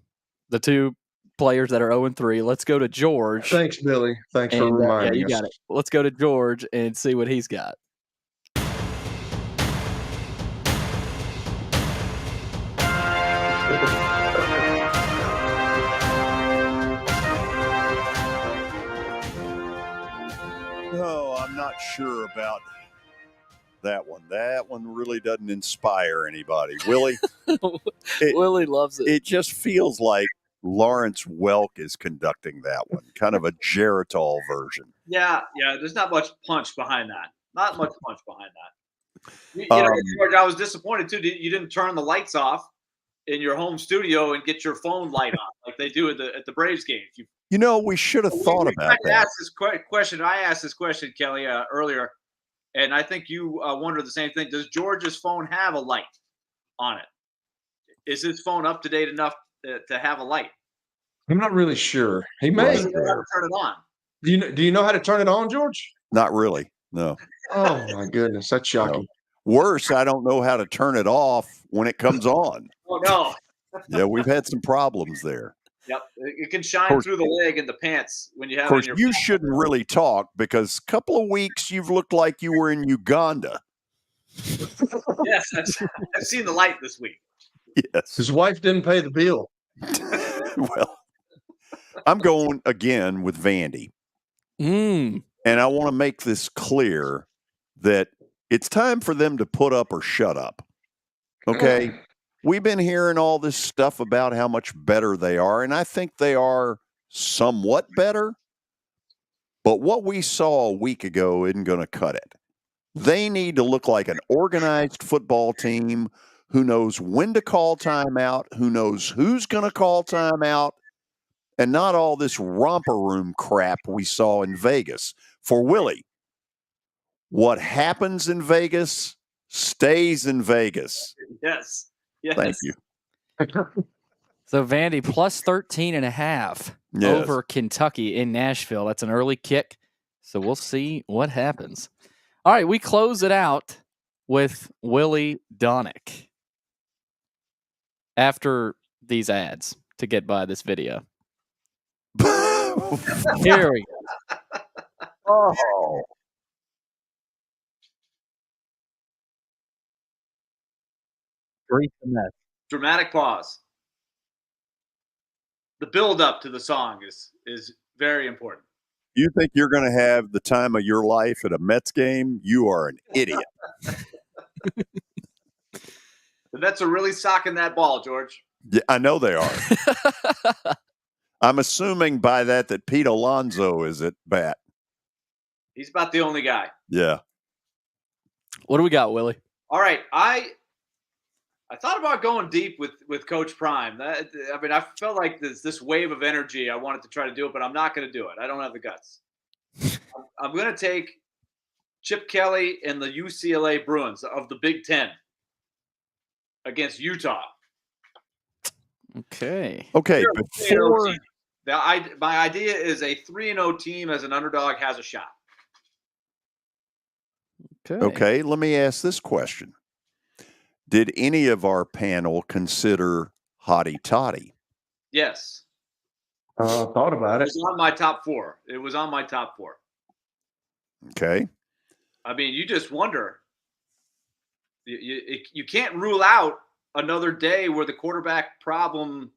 The two players that are 0-3. Let's go to George. Thanks, Billy. Thanks for reminding us. Yeah, you got it. Let's go to George and see what he's got. No, I'm not sure about that one. That one really doesn't inspire anybody. Willie? Willie loves it. It just feels like Lawrence Welk is conducting that one, kind of a Geritol version. Yeah. There's not much punch behind that. Not much punch behind that. George, I was disappointed too. You didn't turn the lights off in your home studio and get your phone light on like they do at the Braves games. We should have thought about that. I asked this question, Kelly, earlier, and I think you wonder the same thing. Does George's phone have a light on it? Is his phone up to date enough to have a light? I'm not really sure. He may. Turn it on. Do you know how to turn it on, George? Not really. No. Oh my goodness, that's shocking. No. Worse, I don't know how to turn it off when it comes on. Oh no. Yeah, we've had some problems there. Yep, it can shine through the leg and the pants when you have. Of course, it in your you phone. shouldn't really talk because a couple of weeks you've looked like you were in Uganda. Yes, I've seen the light this week. Yes, his wife didn't pay the bill. Well, I'm going again with Vandy. And I want to make this clear that it's time for them to put up or shut up. Okay. We've been hearing all this stuff about how much better they are, and I think they are somewhat better. But what we saw a week ago isn't going to cut it. They need to look like an organized football team who knows when to call timeout, who knows who's going to call timeout, and not all this romper room crap we saw in Vegas. For Willie, what happens in Vegas stays in Vegas. Yes. Thank you. So Vandy plus 13.5 over Kentucky in Nashville. That's an early kick. So we'll see what happens. All right, we close it out with Willie Donick after these ads to get by this video. Here we go. Oh. Dramatic pause. The build up to the song is very important. You think you're going to have the time of your life at a Mets game? You are an idiot. The Mets are really socking that ball, George. Yeah, I know they are. I'm assuming by that Pete Alonso is at bat. He's about the only guy. Yeah. What do we got, Willie? All right. I thought about going deep with Coach Prime. I felt like this wave of energy. I wanted to try to do it, but I'm not going to do it. I don't have the guts. I'm going to take Chip Kelly and the UCLA Bruins of the Big Ten against Utah. Okay. Before my idea is a 3-0 team as an underdog has a shot. Okay. Let me ask this question. Did any of our panel consider Hottie Toddy? Yes. Thought about it. It was on my top four. Okay. I mean, you just wonder. You can't rule out another day where the quarterback problem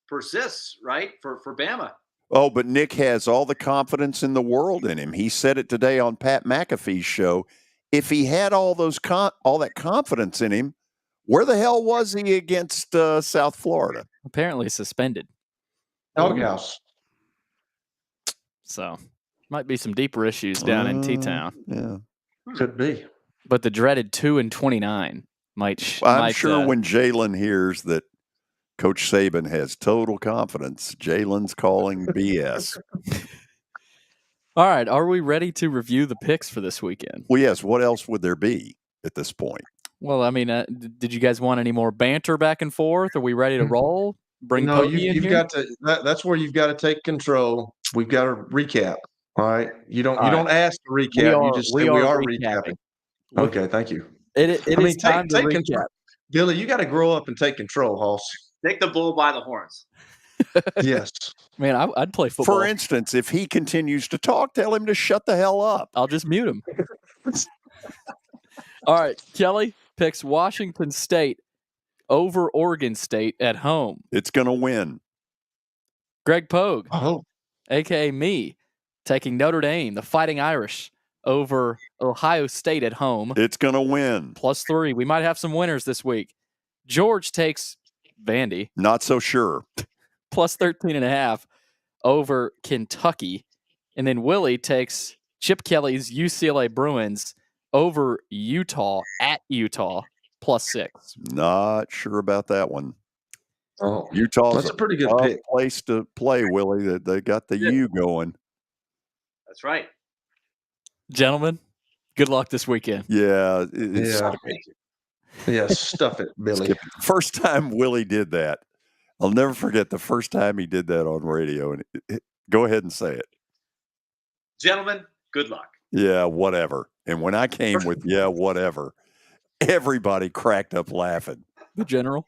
persists, right? For Bama. Oh, but Nick has all the confidence in the world in him. He said it today on Pat McAfee's show. If he had all that confidence in him, where the hell was he against South Florida? Apparently suspended. Doghouse. So, might be some deeper issues down in T-Town. Yeah. Could be. But the dreaded 2-29 might. I'm sure when Jalen hears that Coach Saban has total confidence, Jalen's calling BS. All right. Are we ready to review the picks for this weekend? Well, yes. What else would there be at this point? Well, I mean, did you guys want any more banter back and forth? Are we ready to roll? Bring Pokey in you've here? got to. That's where you've got to take control. We've got to recap. All right. You don't ask to recap. You just say we are recapping. Okay. Thank you. It is time to recap. Billy, you got to grow up and take control, Hoss. Take the bull by the horns. Yes. Man, I'd play football. For instance, if he continues to talk, tell him to shut the hell up. I'll just mute him. All right. Kelly picks Washington State over Oregon State at home. It's going to win. Greg Pogue, a.k.a. me, taking Notre Dame, the Fighting Irish, over Ohio State at home. It's going to win. +3. We might have some winners this week. George takes Vandy. Not so sure. +13.5 over Kentucky. And then Willie takes Chip Kelly's UCLA Bruins over Utah at Utah +6. Not sure about that one. Oh, Utah's that's a pretty good pick. Place to play, Willie. They got the U going. That's right. Gentlemen, good luck this weekend. Yeah. Stuff it, Billy. First time Willie did that. I'll never forget the first time he did that on radio. And go ahead and say it. Gentlemen, good luck. Yeah, whatever. And when I came with, yeah, whatever, everybody cracked up laughing. The General?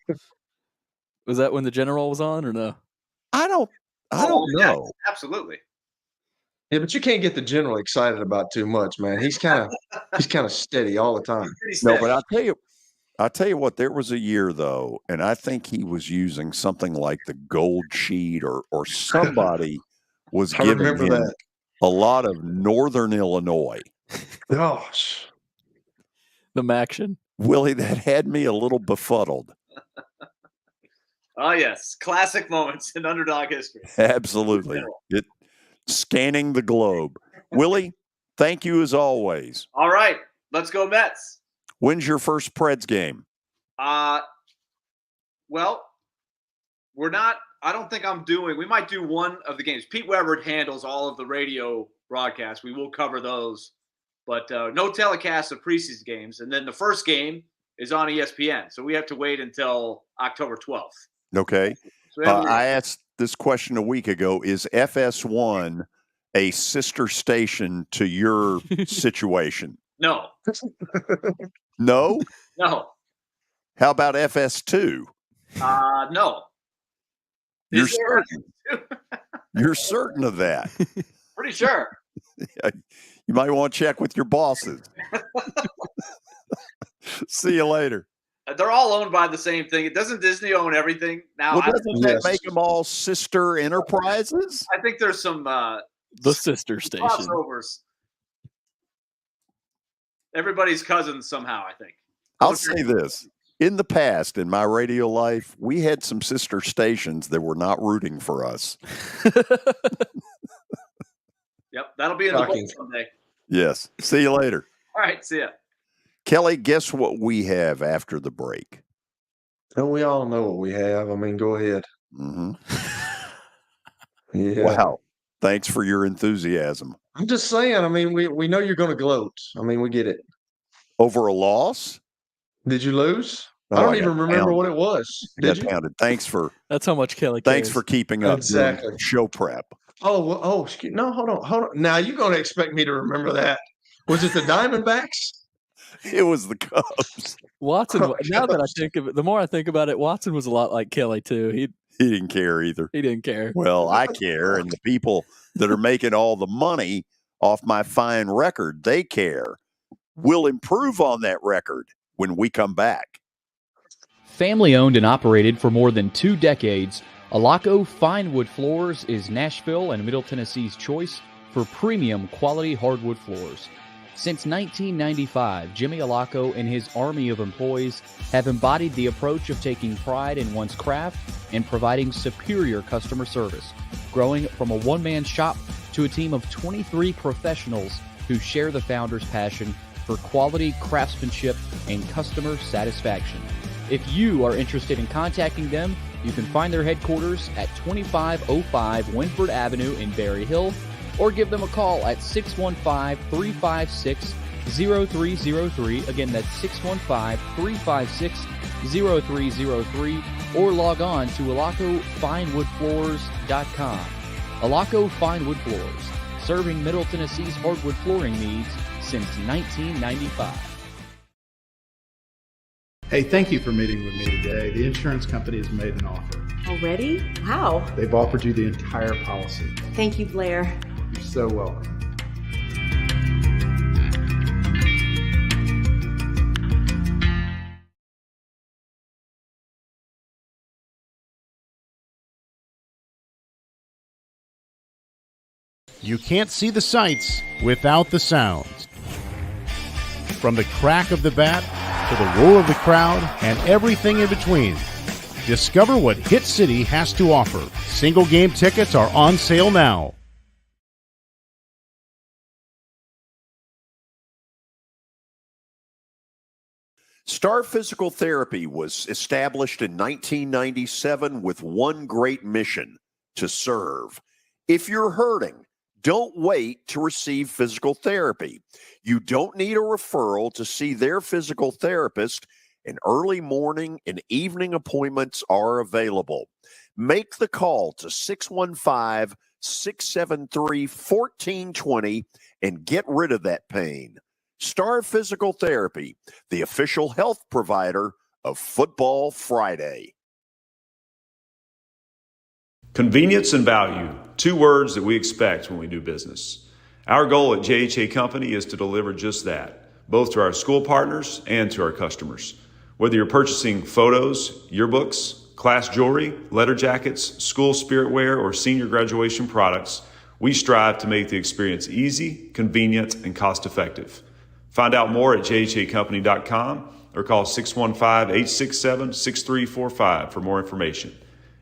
Was that when the General was on or no? I don't know. Yes, absolutely. Yeah, but you can't get the General excited about too much, man. He's kind of steady all the time. No, but I'll tell you what, there was a year though, and I think he was using something like the Gold Sheet or somebody was giving him a lot of Northern Illinois. Gosh. The Maction. Willie, that had me a little befuddled. Oh, yes. Classic moments in underdog history. Absolutely. Scanning the globe. Willie, thank you as always. All right. Let's go Mets. When's your first Preds game? Well, I don't think we might do one of the games. Pete Weber handles all of the radio broadcasts. We will cover those, but no telecast of preseason games. And then the first game is on ESPN. So we have to wait until October 12th. Okay. So I asked this question a week ago. Is FS1 a sister station to your situation? No. No? No. How about FS2? No. You're certain? You're certain of that? Pretty sure. You might want to check with your bosses. See you later. They're all owned by the same thing. Doesn't Disney own everything now? Well, doesn't that make them all sister enterprises? I think there's some the sister station crossovers. Everybody's cousins somehow, I think. I'll say this. In the past, in my radio life, we had some sister stations that were not rooting for us. Yep, that'll be in the book someday. Yes. See you later. All right, see ya. Kelly, guess what we have after the break? And we all know what we have. I mean, go ahead. Mm-hmm. Yeah. Wow. Thanks for your enthusiasm. I'm just saying, I mean, we know you're going to gloat. I mean, we get it. Over a loss? Did you lose? Oh, I don't even remember what it was. Did you? Pounded. Thanks for That's how much Kelly cares. Thanks for keeping up Exactly. show prep. No, hold on. Now you're going to expect me to remember that. Was it the Diamondbacks? It was the Cubs. Watson. Now that I think of it, the more I think about it, Watson was a lot like Kelly too. He didn't care either. He didn't care. Well, I care, and the people that are making all the money off my fine record, they care. We'll improve on that record when we come back. Family owned and operated for more than 2 decades, Alaco Fine Wood Floors is Nashville and Middle Tennessee's choice for premium quality hardwood floors. Since 1995, Jimmy Alaco and his army of employees have embodied the approach of taking pride in one's craft and providing superior customer service, growing from a one-man shop to a team of 23 professionals who share the founder's passion for quality craftsmanship and customer satisfaction. If you are interested in contacting them, you can find their headquarters at 2505 Winford Avenue in Berry Hill, or give them a call at 615-356-0303. Again, that's 615-356-0303, or log on to alacofinewoodfloors.com. Alaco Fine Wood Floors, serving Middle Tennessee's hardwood flooring needs since 1995. Hey, thank you for meeting with me today. The insurance company has made an offer. Already? Wow. They've offered you the entire policy. Thank you, Blair. You're so welcome. You can't see the sights without the sounds. From the crack of the bat to the roar of the crowd and everything in between. Discover what Hit City has to offer. Single game tickets are on sale now. Star Physical Therapy was established in 1997 with one great mission: to serve. If you're hurting, don't wait to receive physical therapy. You don't need a referral to see their physical therapist, and early morning and evening appointments are available. Make the call to 615-673-1420 and get rid of that pain. Star Physical Therapy, the official health provider of Football Friday. Convenience and value, 2 words that we expect when we do business. Our goal at JHA Company is to deliver just that, both to our school partners and to our customers. Whether you're purchasing photos, yearbooks, class jewelry, letter jackets, school spirit wear, or senior graduation products, we strive to make the experience easy, convenient, and cost-effective. Find out more at jhacompany.com or call 615-867-6345 for more information.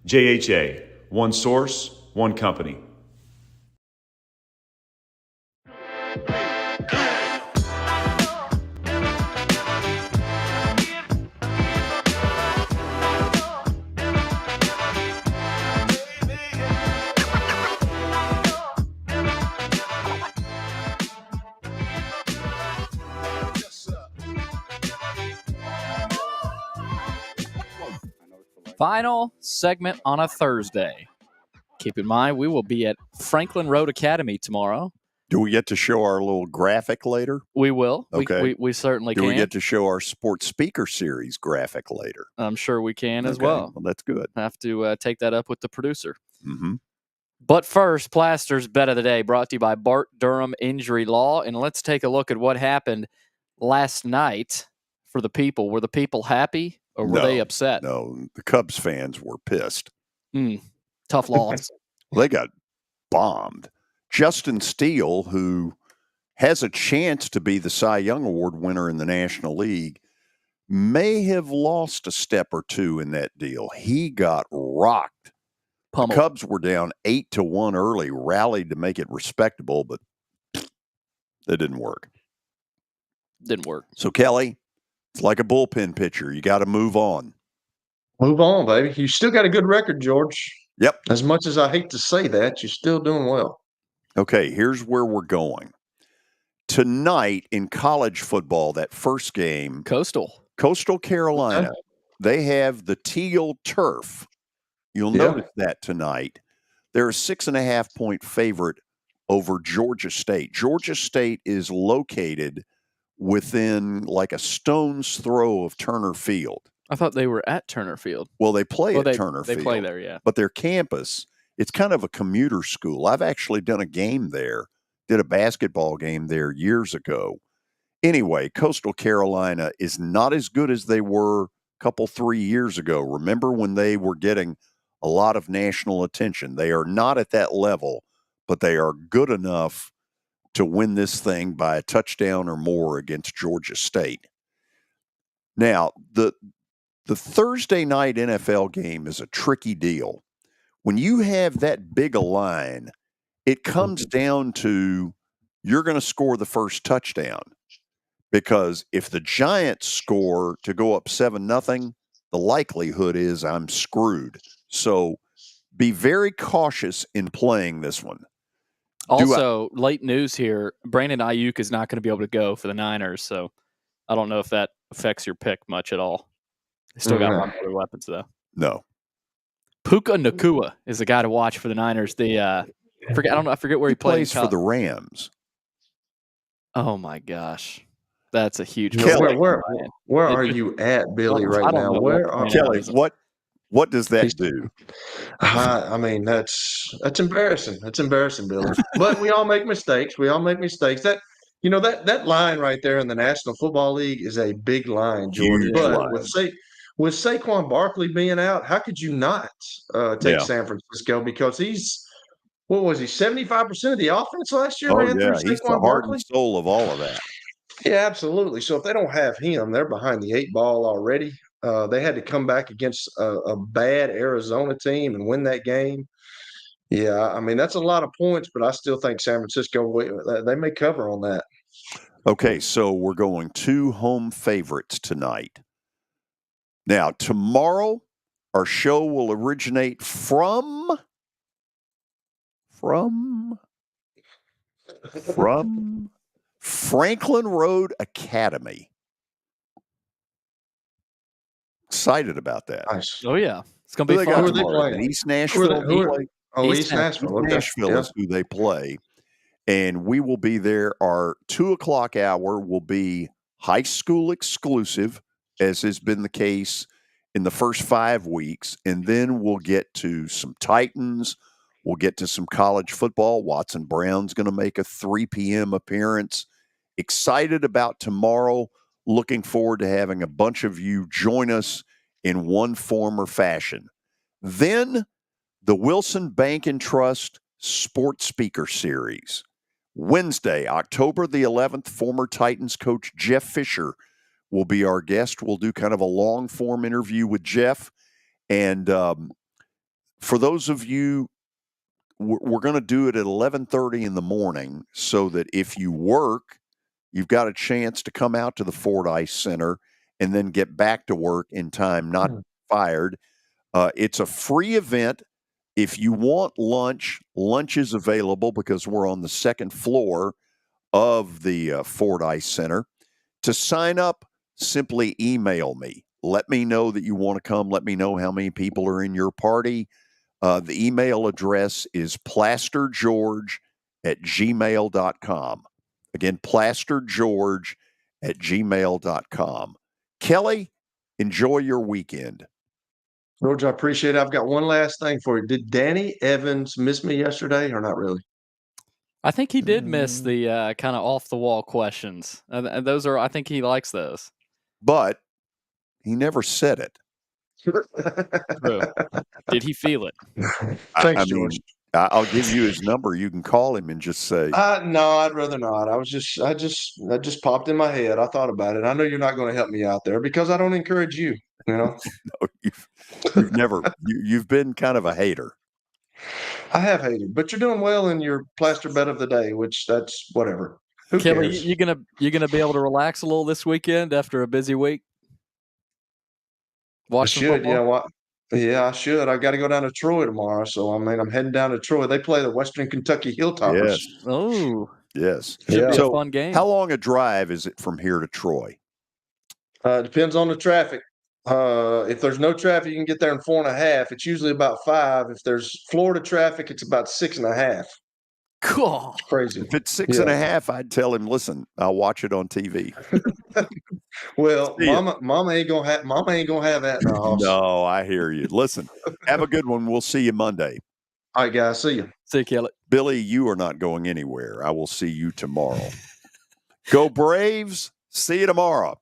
JHA, one source, one company. Final segment on a Thursday. Keep in mind, we will be at Franklin Road Academy tomorrow. Do we get to show our little graphic later? We will. Okay. We certainly Do can. we get to show our sports speaker series graphic later? I'm sure we can as Okay. well. Well, that's good. Have to take that up with the producer. Mm-hmm. But first, Plaster's Bet of the Day brought to you by Bart Durham Injury Law. And let's take a look at what happened last night for the people. Were the people happy or were they upset? No, the Cubs fans were pissed. Tough loss. They got bombed. Justin Steele, who has a chance to be the Cy Young Award winner in the National League, may have lost a step or two in that deal. He got rocked. Pummeled. The Cubs were down 8-1 early, rallied to make it respectable, but that didn't work. Didn't work. So, Kelly, it's like a bullpen pitcher. You got to move on. Move on, baby. You still got a good record, George. Yep. As much as I hate to say that, you're still doing well. Okay, here's where we're going. Tonight in college football, that first game, Coastal Carolina, they have the teal turf. You'll notice that tonight. They're a 6.5-point favorite over Georgia State. Georgia State is located within like a stone's throw of Turner Field. I thought they were at Turner Field. Well, they play at Turner Field. They play there, yeah. But their campus, it's kind of a commuter school. I've actually done a game there, did a basketball game there years ago. Anyway, Coastal Carolina is not as good as they were a couple, 3 years ago. Remember when they were getting a lot of national attention? They are not at that level, but they are good enough to win this thing by a touchdown or more against Georgia State. Now, the Thursday night NFL game is a tricky deal. When you have that big a line, it comes down to you're going to score the first touchdown. Because if the Giants score to go up 7-0, the likelihood is I'm screwed. So be very cautious in playing this one. Also, late news here, Brandon Ayuk is not going to be able to go for the Niners, so I don't know if that affects your pick much at all. They still got a lot of other weapons, though. No. Puka Nacua is the guy to watch for the Niners. I forget where he plays for the Rams. Oh, my gosh. That's a huge Kelly, where are you at, Billy, right now? Where are Kelly, what does that do? I mean, that's embarrassing. That's embarrassing, Billy. But we all make mistakes. That line right there in the National Football League is a big line, George. Huge but line. with Saquon Barkley being out, how could you not take San Francisco? Because he's 75% of the offense last year? Oh, yeah. He's the heart and soul of all of that. Yeah, absolutely. So if they don't have him, they're behind the 8 ball already. They had to come back against a bad Arizona team and win that game. Yeah, I mean, that's a lot of points, but I still think San Francisco, they may cover on that. Okay, so we're going 2 home favorites tonight. Now, tomorrow, our show will originate from Franklin Road Academy. Excited about that. Nice. Oh, yeah. It's going to be fun. Who are they playing? East Nashville. East Nashville. Okay. Nashville is who they play. And we will be there. Our 2:00 hour will be high school exclusive, as has been the case in the first 5 weeks. And then we'll get to some Titans. We'll get to some college football. Watson Brown's going to make a 3 p.m. appearance. Excited about tomorrow. Looking forward to having a bunch of you join us in one form or fashion. Then the Wilson Bank and Trust Sports Speaker Series. Wednesday, October the 11th, former Titans coach Jeff Fisher will be our guest. We'll do kind of a long form interview with Jeff. And for those of you, we're going to do it at 11:30 in the morning so that if you work, you've got a chance to come out to the Fordyce Center and then get back to work in time, not fired. It's a free event. If you want lunch, lunch is available because we're on the second floor of the Fordyce Center. To sign up, simply email me. Let me know that you want to come. Let me know how many people are in your party. The email address is plastergeorge@gmail.com. Again, plastergeorge@gmail.com. Kelly, enjoy your weekend. George, I appreciate it. I've got one last thing for you. Did Danny Evans miss me yesterday or not really? I think he did miss the kind of off the wall questions. Those are, I think he likes those. But he never said it. True. Did he feel it? Thanks, George. I'll give you his number. You can call him and just say. No, I'd rather not. I just popped in my head. I thought about it. I know you're not going to help me out there because I don't encourage you. You know, No, you've never. You've been kind of a hater. I have hated, but you're doing well in your plaster bet of the day, which that's whatever. Who Kelly, cares? you gonna be able to relax a little this weekend after a busy week? I should, yeah, I should. I got to go down to Troy tomorrow, so I mean, I'm heading down to Troy. They play the Western Kentucky Hilltoppers. Yes. Oh, yes. Should be So a fun game. How long a drive is it from here to Troy? Depends on the traffic. If there's no traffic, you can get there in 4.5. It's usually about 5. If there's Florida traffic, it's about 6.5. Cool. It's crazy. If it's 6.5, I'd tell him, listen, I'll watch it on TV. Well, mama ain't gonna have that in the house. No, I hear you. Listen, have a good one. We'll see you Monday. All right, guys. See you. See you, Kelly. Billy, you are not going anywhere. I will see you tomorrow. Go Braves. See you tomorrow.